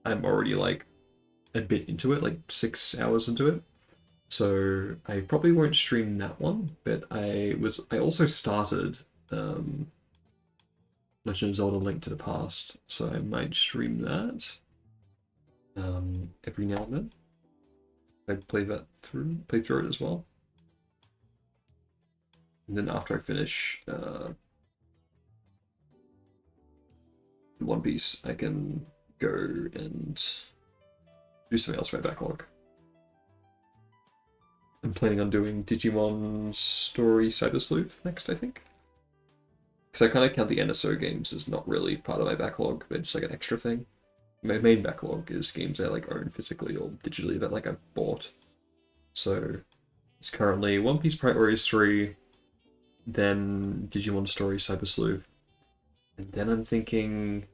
I'm already like a bit into it, like 6 hours into it. So I probably won't stream that one, but I also started Legend of Zelda: Link to the Past, so I might stream that every now and then. I play through it as well. And then after I finish One Piece, I can go and do something else with my backlog. I'm planning on doing Digimon Story Cyber Sleuth next, I think. Because I kind of count the NSO games as not really part of my backlog, but just like an extra thing. My main backlog is games I like own physically or digitally that like I bought. So it's currently One Piece Pirate Warriors 3, then Digimon Story Cyber Sleuth, and then I'm thinking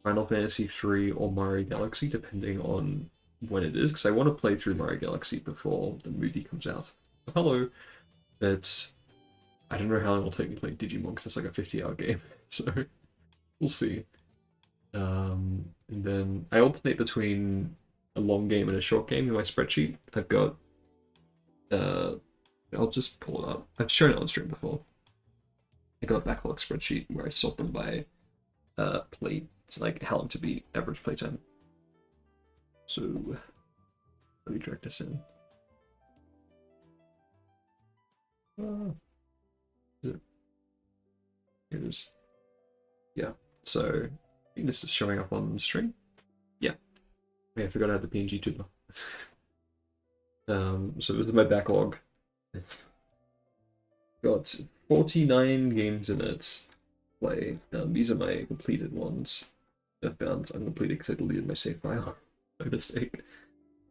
Final Fantasy 3 or Mario Galaxy, depending on when it is, because I want to play through Mario Galaxy before the movie comes out. Hello, but I don't know how long it'll take me to play Digimon, because it's like a 50-hour game, so we'll see. And then I alternate between a long game and a short game in my spreadsheet. I've got, I'll just pull it up. I've shown it on stream before. I got a backlog spreadsheet where I sort them by play. It's like how long to beat, average playtime. So let me drag this in. Here it is. Yeah. So I think this is showing up on the stream. Yeah. I forgot I had the PNG tuber. So this is my backlog. It's got 49 games in it. Play. These are my completed ones. I found uncompleted because I deleted my save file. My mistake.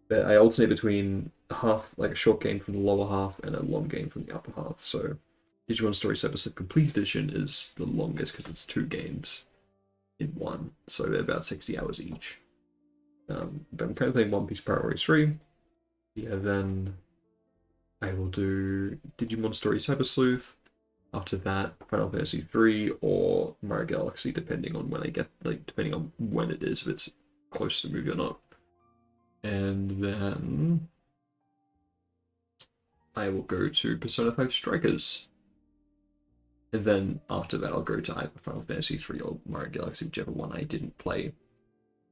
But I alternate between like a short game from the lower half and a long game from the upper half. So Digimon Story Cyber Complete Edition is the longest because it's 2 games in one, so they're about 60 hours each. But I'm currently playing One Piece Pirate Warriors 3. Yeah, then I will do Digimon Story Cyber Sleuth. After that, Final Fantasy 3 or Mario Galaxy, depending on when I get, like, depending on when it is, if it's close to the movie or not. And then I will go to Persona 5 Strikers. And then after that, I'll go to either Final Fantasy 3 or Mario Galaxy, whichever one I didn't play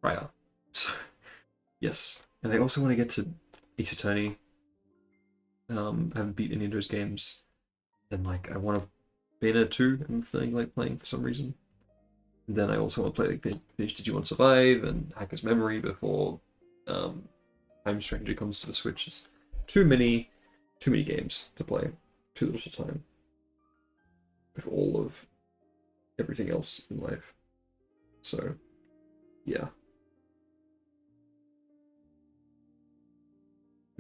prior. So, yes. And I also want to get to Ace Attorney. I haven't beat any of those games. And like, I want to Bayonetta 2, I'm feeling like playing for some reason. And then I also want to play like finish Digimon Survive and Hacker's Memory before Time Stranger comes to the Switch. It's too many games to play. Too little time. With all of everything else in life. So, yeah.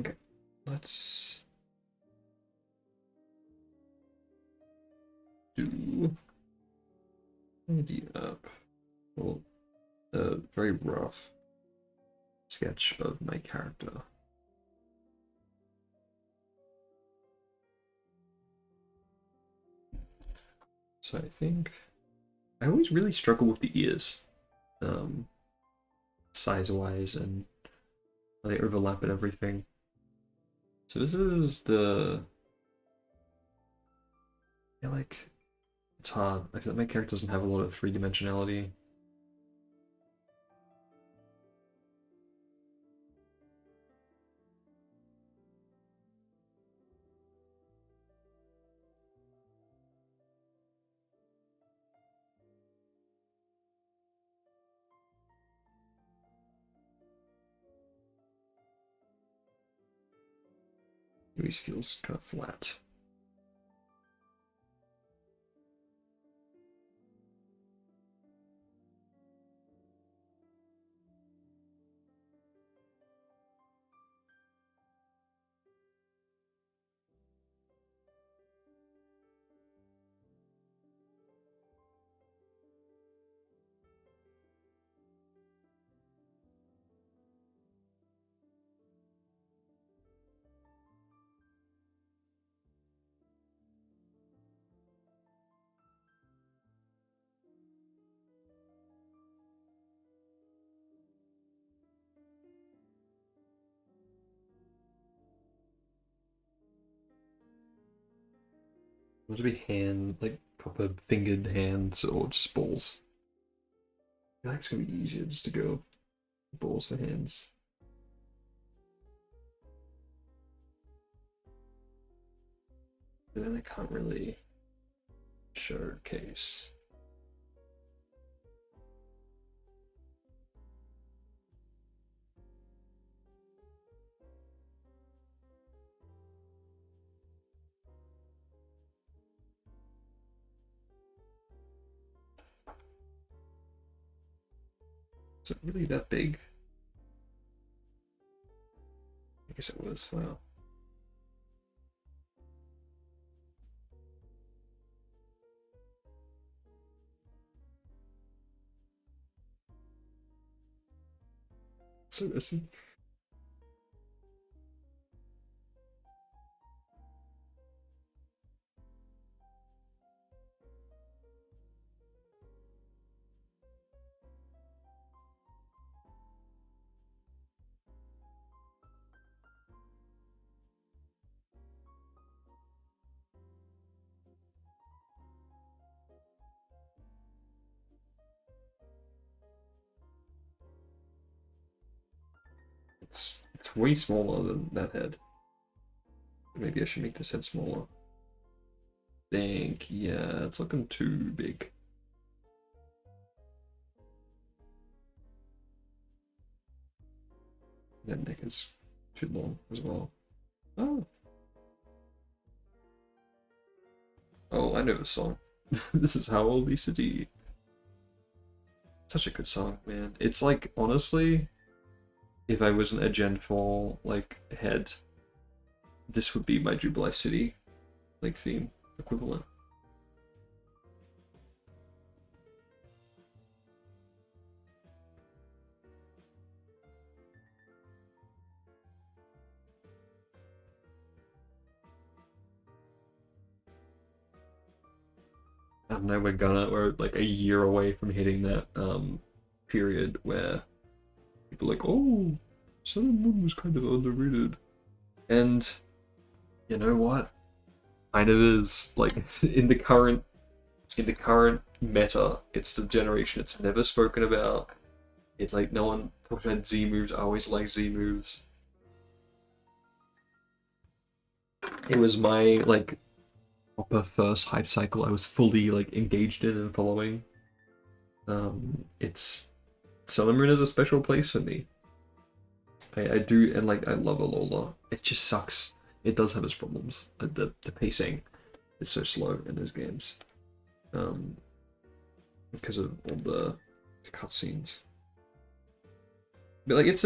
Okay, let's do ID up. Well, a very rough sketch of my character. So I think I always really struggle with the ears, size-wise, and how they overlap and everything. So this is the, yeah, like, it's hard. I feel like my character doesn't have a lot of three-dimensionality. It always feels kind of flat. Want to be like proper fingered hands or just balls. I think it's gonna be easier just to go balls for hands. But then I can't really showcase. Is it really that big? I guess it was. Wow. So messy. It's way smaller than that head. Maybe I should make this head smaller. Think, yeah, it's looking too big. That neck is too long as well. Oh. Oh, I know the song. This is how old Lisa D. Such a good song, man. It's like, honestly, if I wasn't a Gen 4 like head, this would be my Jubilife City like theme equivalent. I don't know, we're like a year away from hitting that period where people are like, oh, Sun and Moon was kind of underrated. And you know what? Kind of is. Like in the current meta, it's the generation it's never spoken about. It like no one talks about Z moves. I always like Z moves. It was my like proper first hype cycle I was fully like engaged in and following. It's Sun and Moon is a special place for me. I do, and like I love Alola. It just sucks. It does have its problems. The pacing is so slow in those games, because of all the cutscenes. But like it's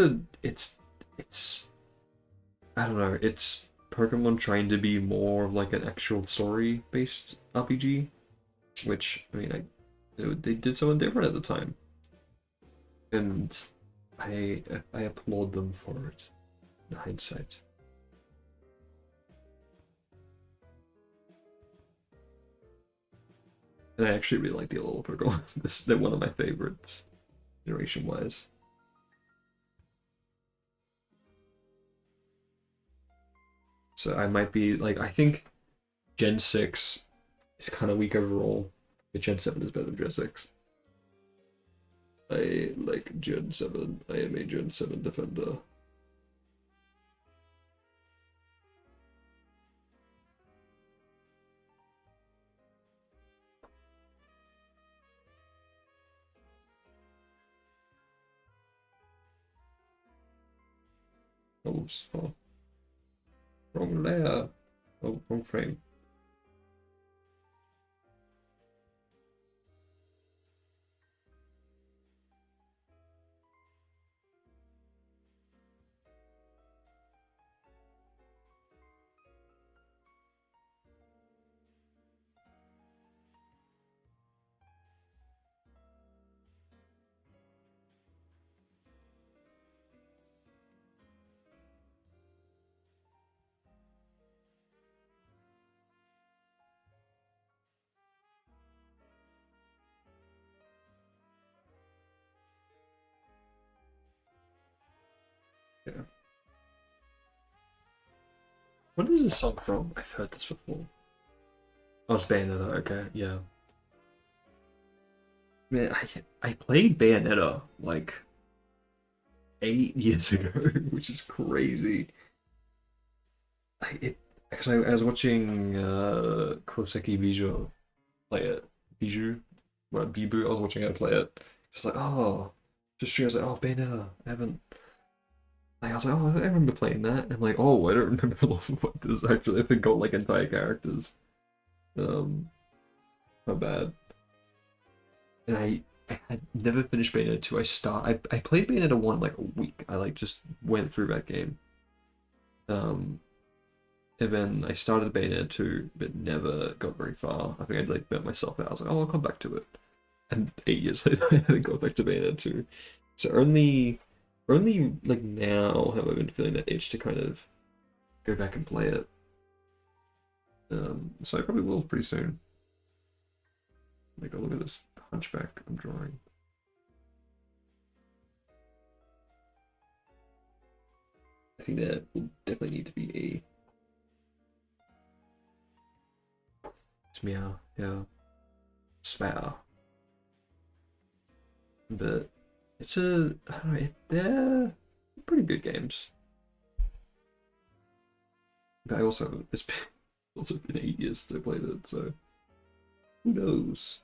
I don't know. It's Pokemon trying to be more like an actual story based RPG, which I mean they did something different at the time, and I applaud them for it in hindsight. And I actually really like the Alola Pokemon. They're one of my favorites, generation wise. So I might be like, I think Gen 6 is kind of weak overall, but Gen 7 is better than Gen 6. I like Gen 7. I am a Gen 7 defender. Oops. Oh, wrong layer. Oh, wrong frame. Yeah. What is this song from? I've heard this before. Oh, it's Bayonetta. Okay, yeah. Man, I played Bayonetta like 8 years ago, which is crazy. Because I was watching Koseki Bijou play it. Bijou, well, Bibu. I was watching her play it. Just like, oh, just she was like, oh, Bayonetta. I haven't. Like, I was like, oh, I remember playing that. And I'm like, oh, I don't remember a lot of what this actually. I forgot like entire characters. Um, my bad. And I had never finished Bayonetta 2. I played Bayonetta 1 like a week. I like just went through that game. Um, and then I started Bayonetta 2, but never got very far. I think I'd like burnt myself out. I was like, oh, I'll come back to it. And 8 years later, I got back to Bayonetta 2. So only like now have I been feeling that itch to kind of go back and play it. So I probably will pretty soon. Like, oh, look at this hunchback I'm drawing. I think that will definitely need to be a meow, yeah, spatter. But it's I don't know, they're pretty good games. But I also it's been, also been 8 years since I played it, so who knows,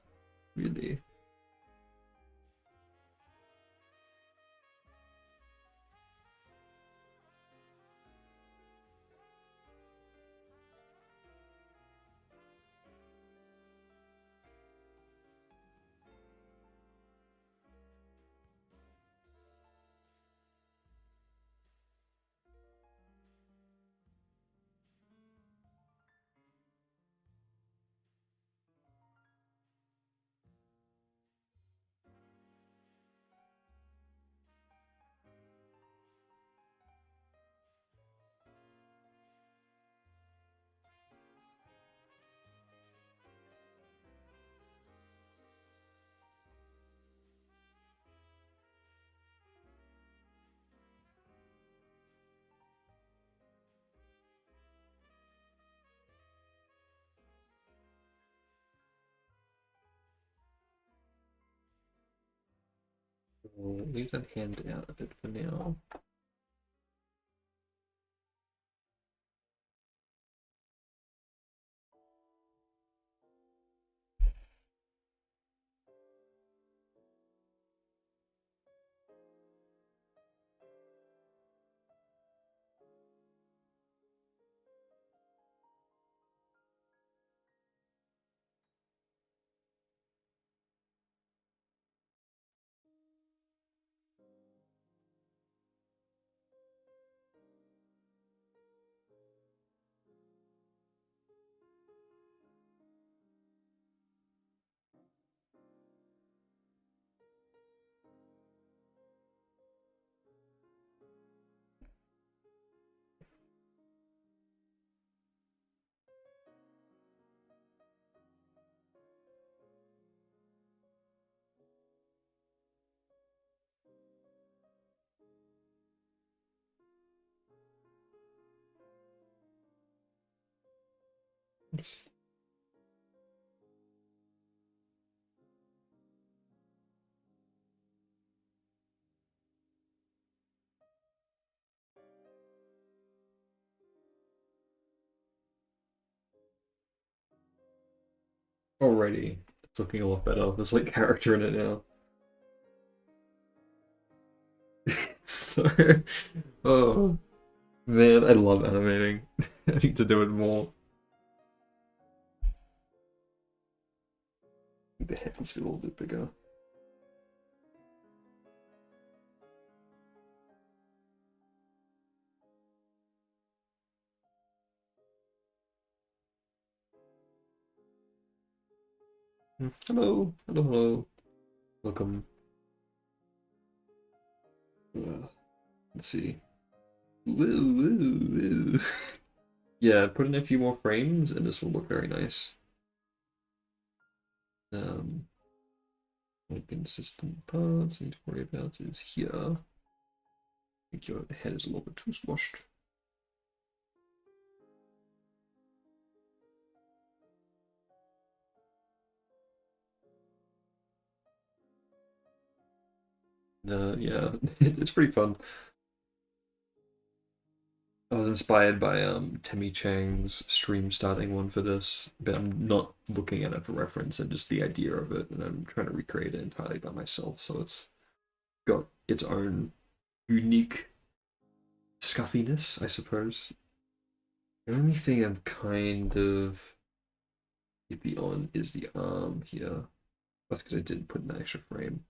really. We'll leave that hand out a bit for now. Alrighty, it's looking a lot better. There's like character in it now. So, oh man, I love animating. I need to do it more. The head needs to be a little bit bigger. Hello, hello, hello. Welcome. Let's see. Woo, woo, woo. Yeah, put in a few more frames and this will look very nice. Inconsistent parts I need to worry about is here. I think your head is a little bit too squashed. Yeah, it's pretty fun. I was inspired by Timmy Chang's stream starting one for this, but I'm not looking at it for reference and just the idea of it, and I'm trying to recreate it entirely by myself. So it's got its own unique scuffiness, I suppose. The only thing I'm kind of iffy on is the arm here. That's because I didn't put an extra frame.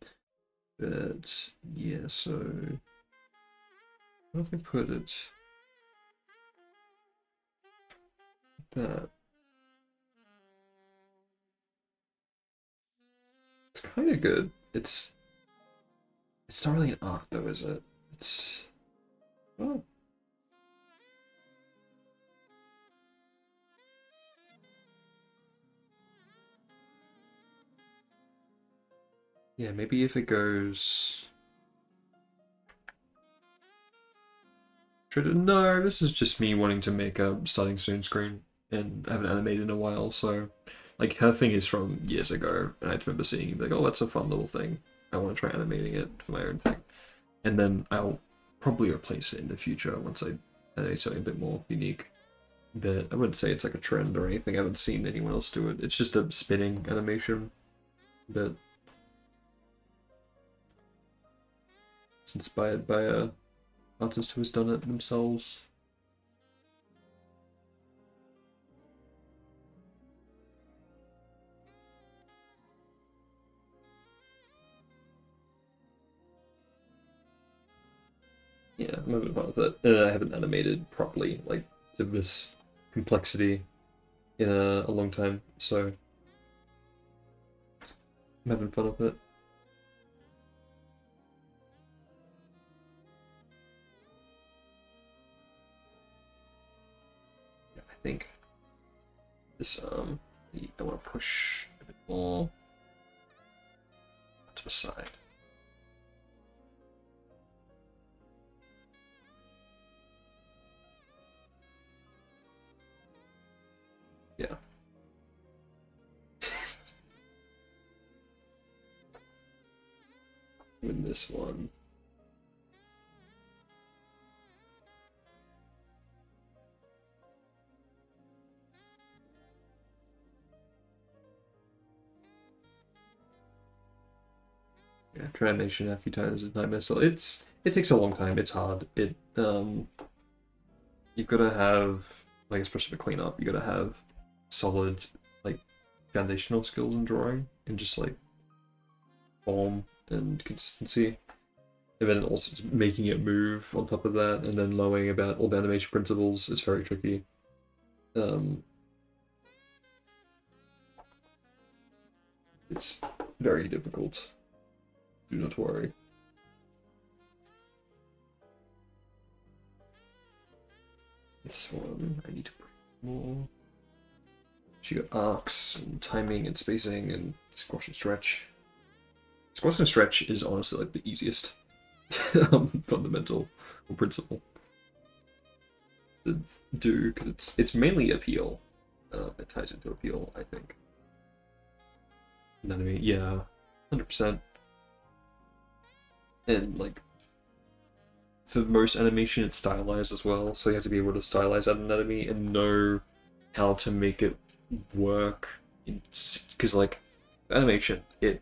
But yeah, so what if I put it like that? It's kind of good. It's not really an arc though, is it? It's well, yeah. Maybe if it goes. No, this is just me wanting to make a starting soon screen, and I haven't animated in a while. So, like, her thing is from years ago, and I remember seeing it, like, oh, that's a fun little thing. I want to try animating it for my own thing, and then I'll probably replace it in the future once I animate something a bit more unique. But I wouldn't say it's like a trend or anything. I haven't seen anyone else do it. It's just a spinning animation, but it's inspired by a artist who has done it themselves. Yeah, I'm having fun with it. And I haven't animated properly, like, to this complexity in a long time, so I'm having fun with it. Yeah, I think this, I want to push a bit more to the side. Yeah. With this one. Yeah, try animation a few times a nightmare. So it takes a long time. It's hard. You've got to have, like, especially for cleanup, you got to have solid, like, foundational skills in drawing and just like form and consistency. And then also just making it move on top of that, and then knowing about all the animation principles is very tricky. Um, it's very difficult. Do not worry. This one, I need to put more. She got arcs and timing and spacing and squash and stretch. Squash and stretch is honestly like the easiest fundamental principle to do because it's mainly appeal. It ties into appeal, I think. You know what I mean? Yeah, 100%. And like for most animation, it's stylized as well, so you have to be able to stylize that anatomy and know how to make it work. Because like animation, it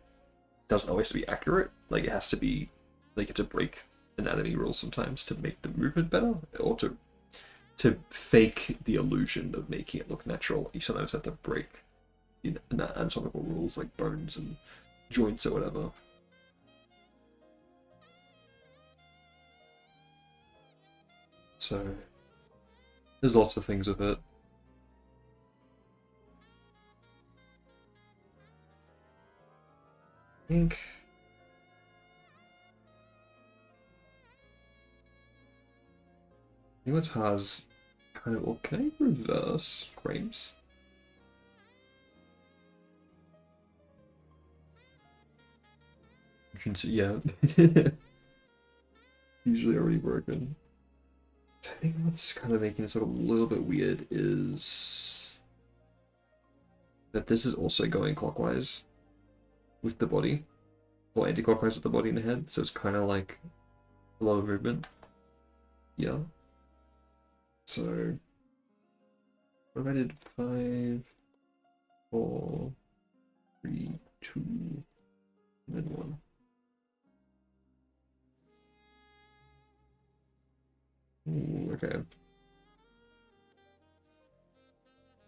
doesn't always have to be accurate. Like it has to be, like you have to break anatomy rules sometimes to make the movement better, or to fake the illusion of making it look natural. You sometimes have to break anatomical rules like bones and joints or whatever. So there's lots of things with it. I think what's hard is kind of, well, can I reverse frames? Yeah. Usually already broken. I think what's kind of making this look a little bit weird is that this is also going clockwise with the body. or anti-clockwise with the body and the head, so it's kind of like a lot of movement. Yeah. So, what if I did 5, 4, 3, 2, and then 1? Ooh, okay.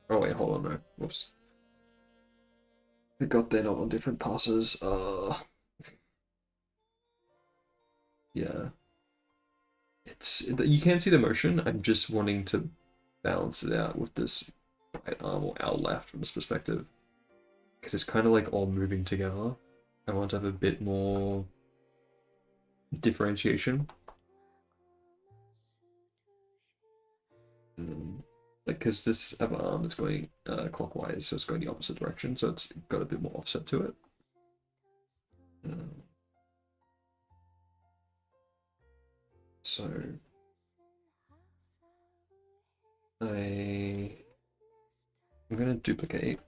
Oh wait, hold on, no. Whoops. I got that on different passes. Yeah. It's you can see the motion. I'm just wanting to balance it out with this right arm or our left from this perspective, because it's kind of like all moving together. I want to have a bit more differentiation. Like, because this other arm is going clockwise, so it's going the opposite direction, so it's got a bit more offset to it. So I'm gonna duplicate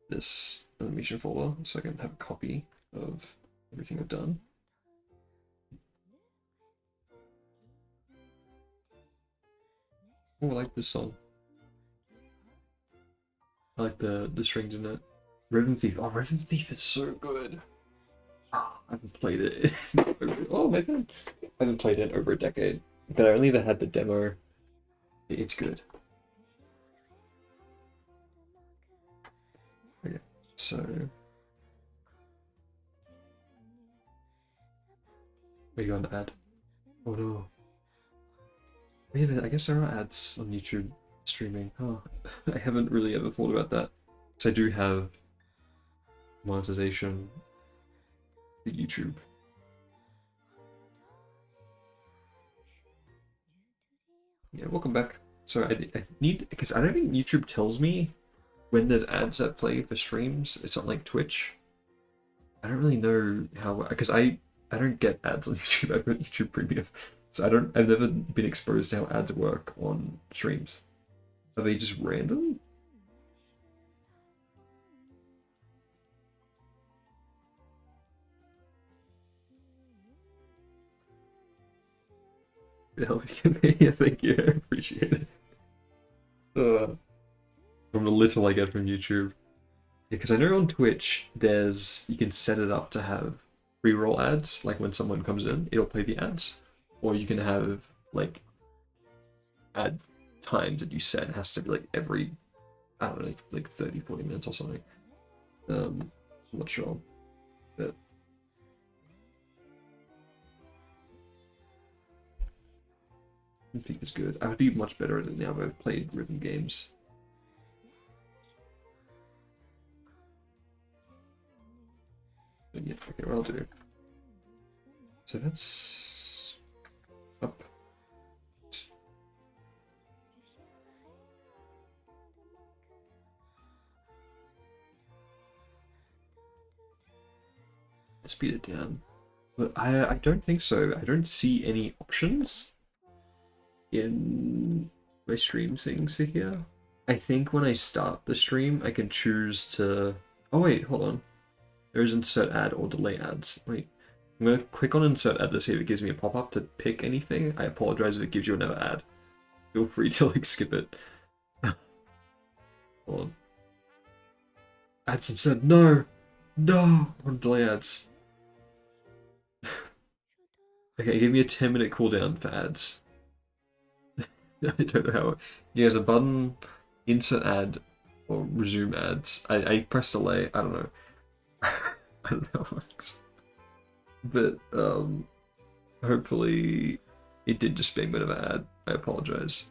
this animation folder so I can have a copy of everything I've done. Oh, I like this song. I like the strings in it. Rhythm Thief. Oh, Rhythm Thief is so good. Oh, I haven't played it. Oh my god. I haven't played it in over a decade. But I only ever had the demo. It's good. Okay, so. Are you on the ad? Oh no. Yeah, but I guess there are ads on YouTube streaming. Oh, I haven't really ever thought about that. Because I do have monetization for YouTube. Yeah, welcome back. So I need, because I don't think YouTube tells me when there's ads that play for streams. It's not like Twitch. I don't really know how, because I don't get ads on YouTube. I've got YouTube Premium, so I've never been exposed to how ads work on streams. Are they just random? Yeah, thank you. I appreciate it. From the little I get from YouTube. Yeah, because I know on Twitch you can set it up to have pre-roll ads, like when someone comes in, it'll play the ads. Or you can have like ad times that you set. It has to be like every, I don't know, like 30, 40 minutes or something. I'm not sure. But I think it's good. I would be much better at it now, but I've played rhythm games. But yeah, okay, what I'll do. So that's up. Speed it down. But I don't think so. I don't see any options in my stream things for here. I think when I start the stream, I can choose to. Oh wait, hold on. There is insert ad or delay ads. Wait, I'm gonna click on insert ad to see if it gives me a pop-up to pick anything. I apologize if it gives you another ad. Feel free to like skip it. Hold on. Ads insert. No, no. I want delay ads. Okay, give me a 10-minute cooldown for ads. I don't know how. Yeah, there's a button, insert ad, or resume ads. I press delay. I don't know. I don't know how it works. But hopefully it did just spam whatever ad. I apologize.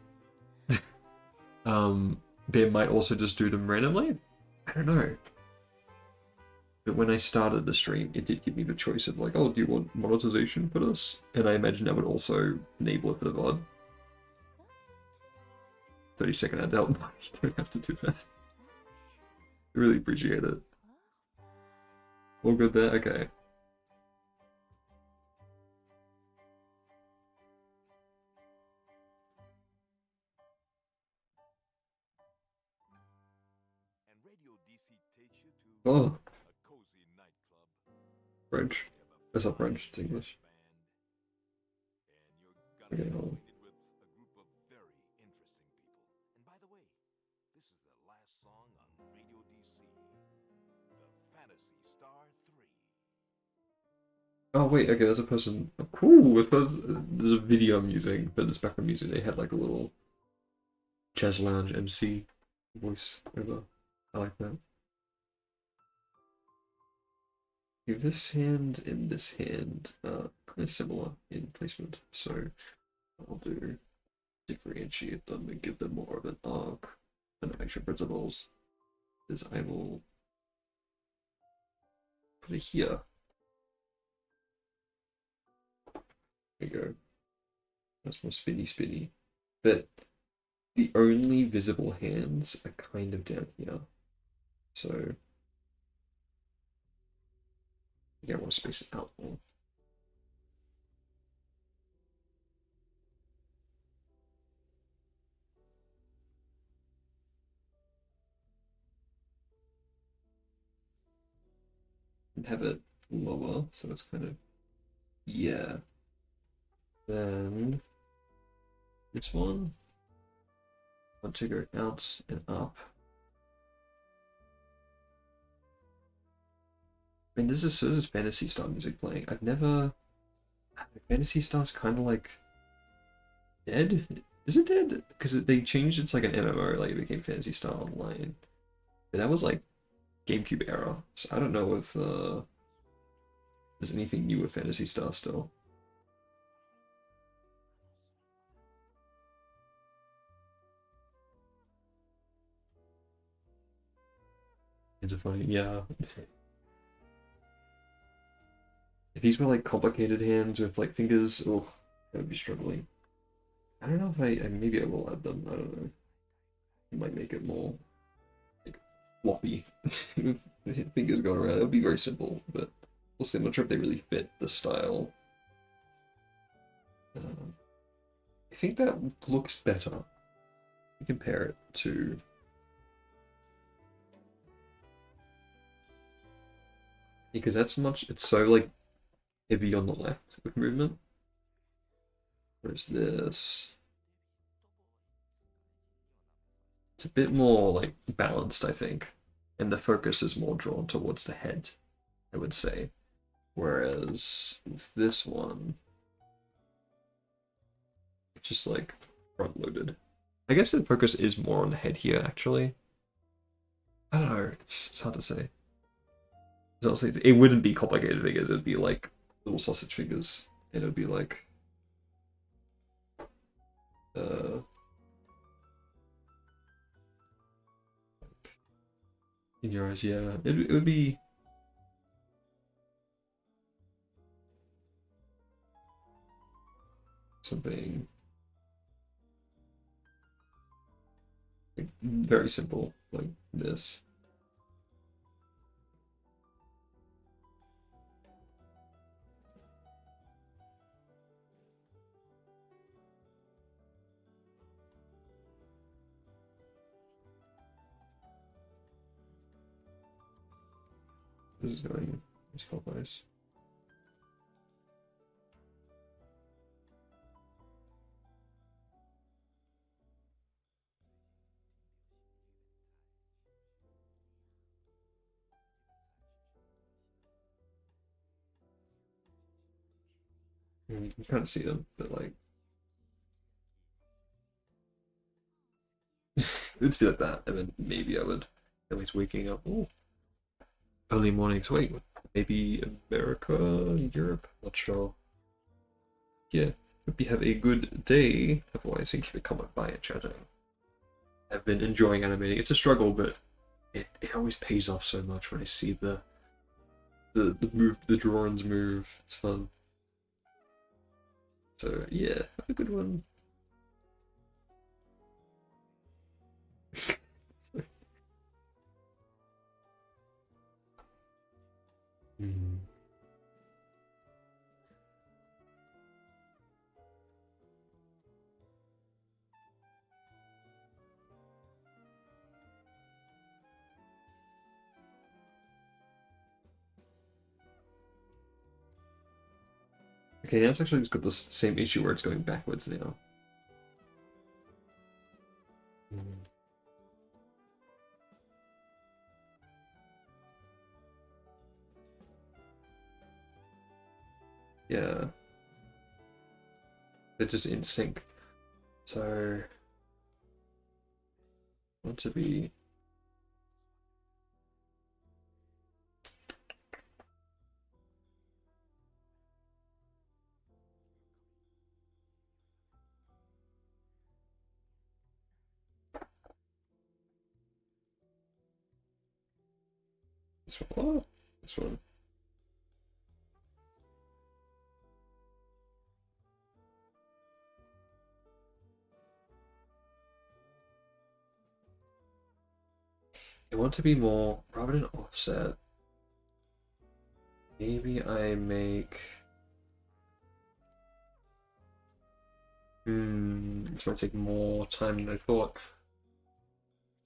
But it might also just do them randomly. I don't know. But when I started the stream, it did give me the choice of like, oh, do you want monetization for this? And I imagine that would also enable it for the VOD. 30-second ad help. You don't have to do that. I really appreciate it. All good there? Okay. Oh. French. That's not French, it's English. Okay, hold on. Oh wait, okay, there's a person. Oh, cool. There's a video I'm using, but it's background music. They had like a little jazz lounge MC voice over. I like that. This hand and this hand are kind of similar in placement, so I'll do differentiate them and give them more of an arc. Animation principles is I will put it here. There you go. That's more spinny. But the only visible hands are kind of down here. So yeah, I want to space it out more. And have it lower, so it's kind of, yeah. Then this one, I want to go out and up. I mean, this is Fantasy Star music playing. I've never. Fantasy Star's kind of like dead. Is it dead? Because they changed it's like an MMO, like it became Fantasy Star Online. But that was like GameCube era, so I don't know if there's anything new with Fantasy Star still. It's a funny, yeah. If these were like complicated hands with like fingers, oh, I would be struggling. I don't know if maybe I will add them. I don't know. It might make it more like floppy with the fingers going around. It would be very simple, but we'll see. I'm not sure if they really fit the style. I think that looks better. You compare it to. Because it's so like heavy on the left with movement. Whereas this, it's a bit more like balanced, I think, and the focus is more drawn towards the head, I would say. Whereas with this one, it's just like front loaded. I guess the focus is more on the head here, actually. I don't know, it's hard to say. Honestly, it wouldn't be complicated figures, it would be like little sausage figures, and it would be like in your eyes, yeah. It would be something like very simple, like this. This is going clockwise. You can kind of see them, but like it would feel like that, and then maybe I would at least waking up. Ooh, early mornings. Wait, maybe America, Europe? Not sure. Yeah, hope you have a good day. Otherwise, thank you for coming by and chatting. I've been enjoying animating. It's a struggle, but it always pays off so much when I see the drawings move. It's fun. So yeah, have a good one. Mm. Okay, now it's actually just got the same issue where it's going backwards now. Yeah. They're just in sync. So, I want to be... This one. Oh, this one. I want to be more, rather than offset, maybe I make... this might take more time than I thought.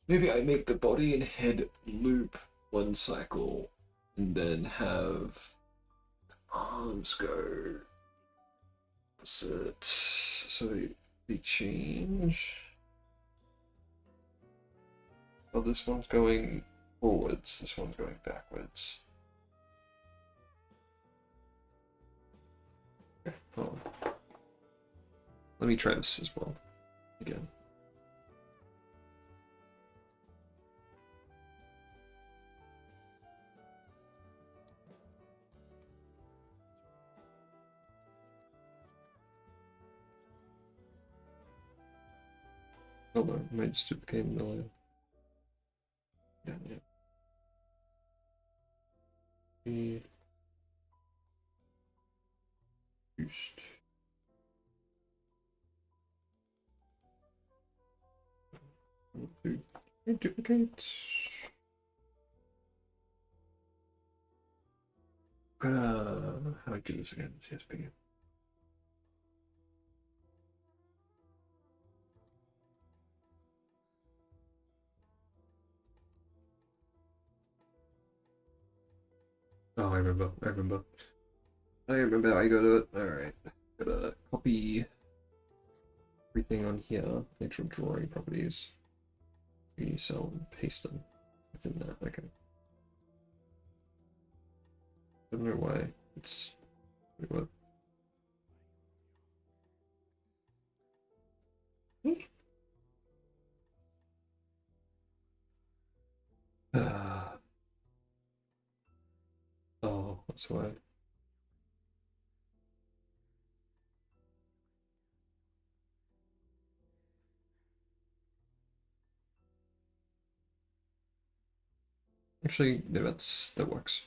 Maybe I make the body and head loop one cycle, and then have arms go opposite, so they change. Oh, this one's going forwards, this one's going backwards. Okay, oh. Let me try this as well, again. Hold on, I might just duplicate the layer. Yeah. Boost. Duplicate. How do I do this again? CSP. Oh, I remember. I remember how I go to it. Alright. Gotta copy everything on here. Actual drawing properties. Cell and paste them within that. Okay. I don't know why. It's. Wait, what? Oh, that's why. Actually, no, that works.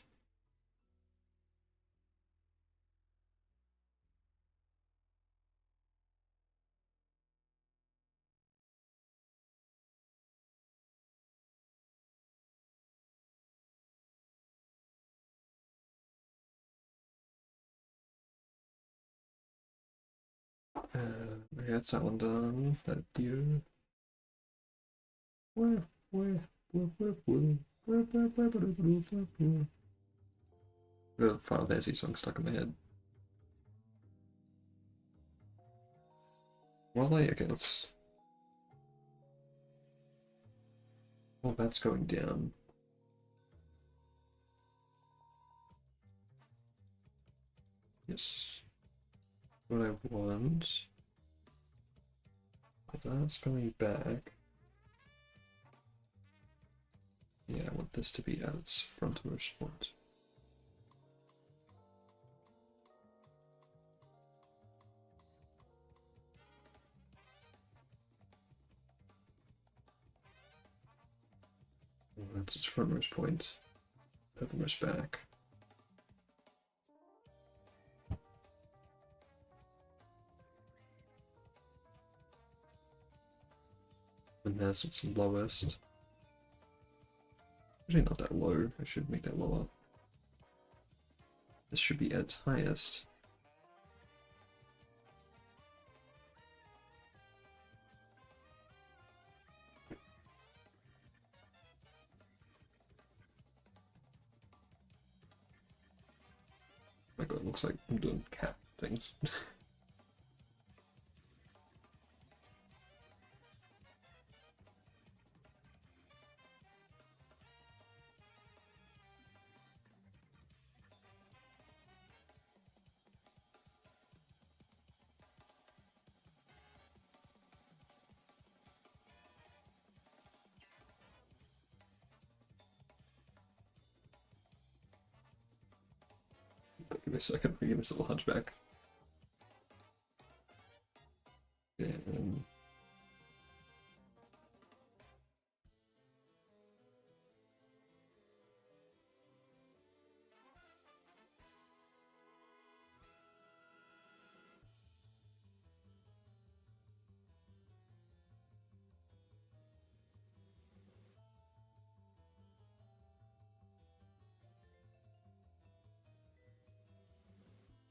Okay, that's that one done. That view. Got a Final Fantasy song stuck in my head. Well, okay, let's. Oh, that's going down. Yes. What I want. That's going back. Yeah, I want this to be at its frontmost point. That's its frontmost point. Uppermost back. And that's its lowest. Actually not that low, I should make that lower. This should be at its highest. Oh my god, it looks like I'm doing cat things. Give me a second. Give me a little hunchback. And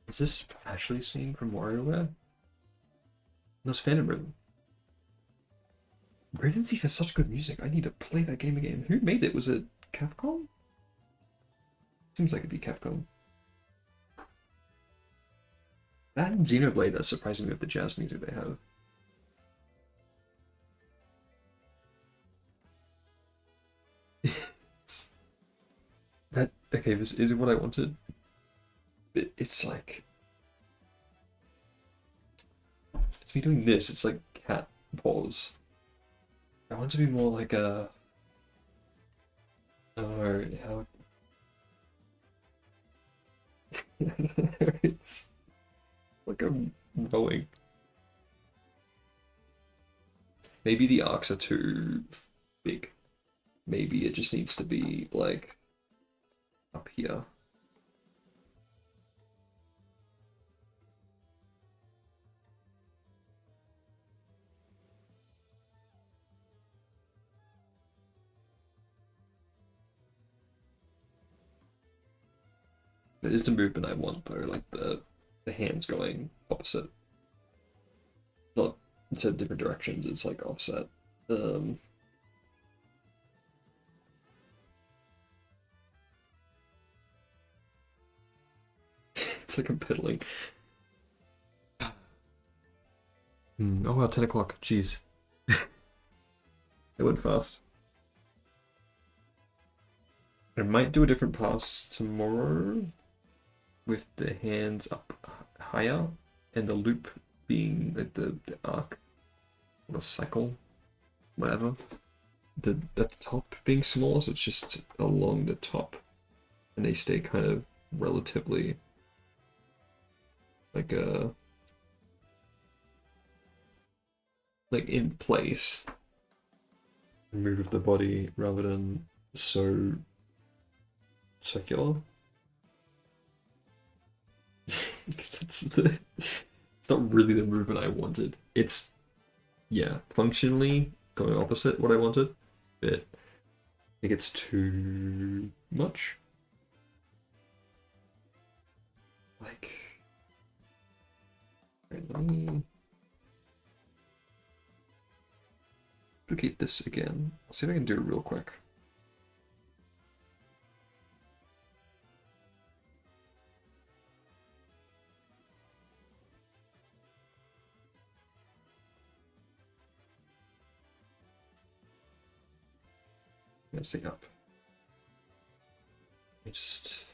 is this Ashley's theme from WarioWare? That's Phantom Rhythm. Rhythm Thief has such good music. I need to play that game again. Who made it? Was it Capcom? Seems like it'd be Capcom. That and Xenoblade are surprising me with the jazz music they have. That okay, this is what I wanted. It's like it's me doing this, it's like cat paws. I want it to be more like a oh how it's like a rowing. Maybe the arcs are too big. Maybe it just needs to be like up here. That is the movement I want though, like the hands going opposite. Not instead of different directions, it's like offset. It's like I'm pedaling. Oh wow, 10 o'clock. Jeez. It went fast. I might do a different pass tomorrow with the hands up higher and the loop being like the arc or cycle, whatever. The top being small, so it's just along the top and they stay kind of relatively like in place. Move the body rather than so circular. It's not really the movement I wanted. It's yeah, functionally going opposite what I wanted, but I think it's too much. Like, right, let me duplicate this again. I'll see if I can do it real quick. Messing up. Let me just.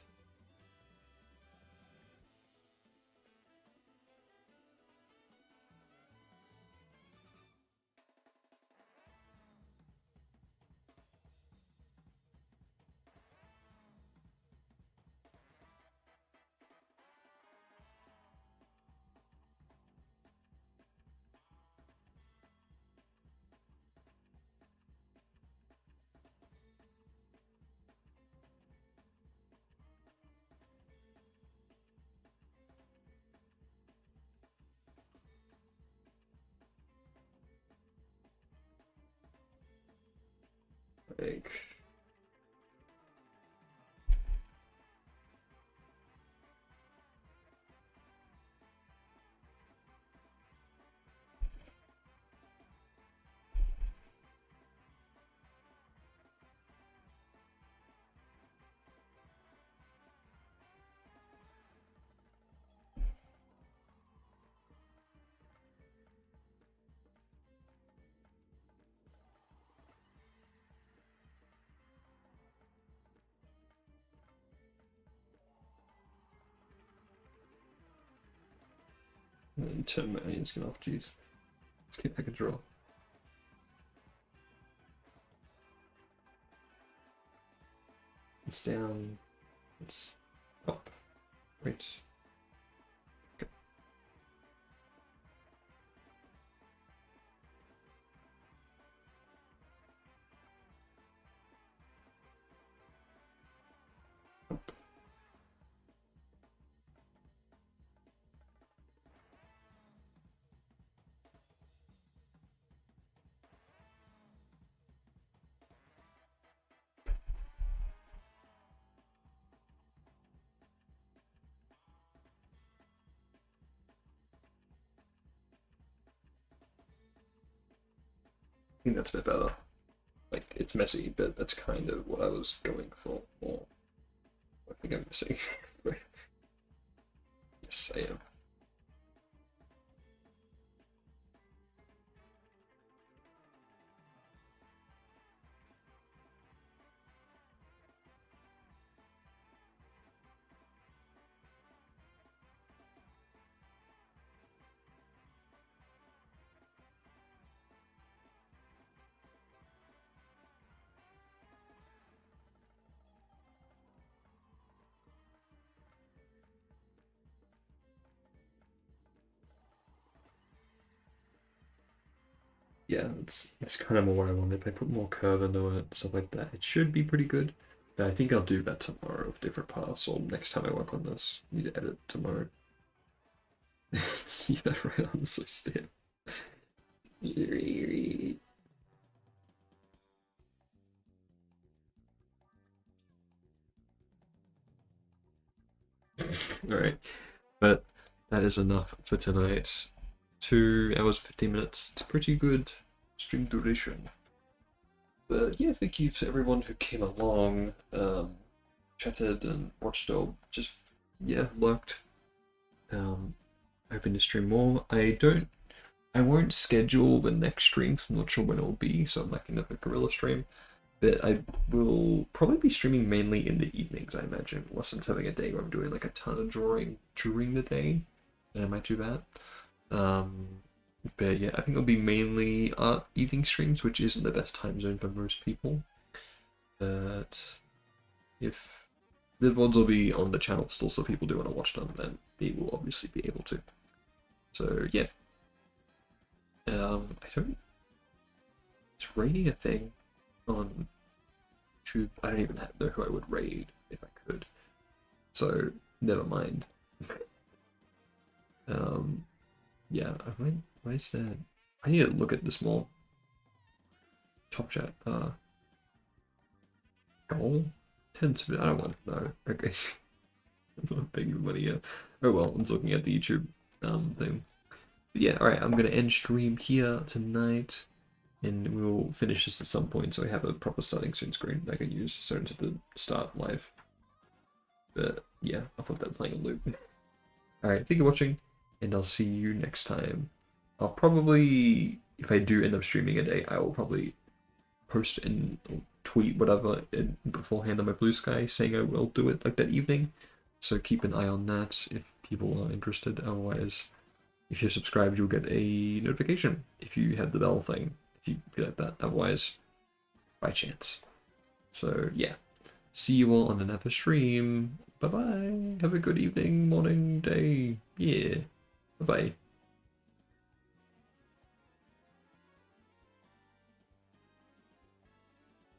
Like, And turn my onion skin off, jeez. Let's get back a draw. It's down. It's up. Right. Okay. Up. I think that's a bit better. Like, it's messy, but that's kind of what I was going for. Or I think I'm missing. Yes, I am. Yeah, it's kind of more what I wanted. If I put more curve into it, stuff like that, it should be pretty good. But I think I'll do that tomorrow with different paths, or next time I work on this. I need to edit tomorrow. See that right on, so stiff. Alright, but that is enough for tonight. 2 hours 15 minutes. It's pretty good stream duration. But yeah, thank you to everyone who came along, chatted and watched or just, yeah, lurked. Hoping to stream more. I won't schedule the next stream, so I'm not sure when it will be, so I'm making up a guerrilla stream. But I will probably be streaming mainly in the evenings, I imagine, unless I'm having a day where I'm doing like a ton of drawing during the day, and I might do that. But yeah, I think it'll be mainly evening streams, which isn't the best time zone for most people. But if the VODs will be on the channel still, so people do want to watch them, then they will obviously be able to. So yeah. I don't. Is raiding a thing on YouTube? I don't even know who I would raid if I could. So never mind. Yeah. Why is that? I need to look at this more. Top chat. Goal. 10 to. I don't want to know. Okay. I'm not paying money yet. Oh well. I'm looking at the YouTube thing. But yeah, alright, I'm going to end stream here tonight, and we'll finish this at some point so I have a proper starting soon screen I can use so into the start live. But yeah, I'll put that playing a loop. Alright, thank you for watching, and I'll see you next time. I'll probably, if I do end up streaming a day, I will probably post and tweet whatever beforehand on my Blue Sky saying I will do it like that evening. So keep an eye on that if people are interested, otherwise... If you're subscribed, you'll get a notification if you have the bell thing, if you get that, otherwise, by chance. So, yeah. See you all on another stream. Bye-bye. Have a good evening, morning, day. Yeah. Bye-bye.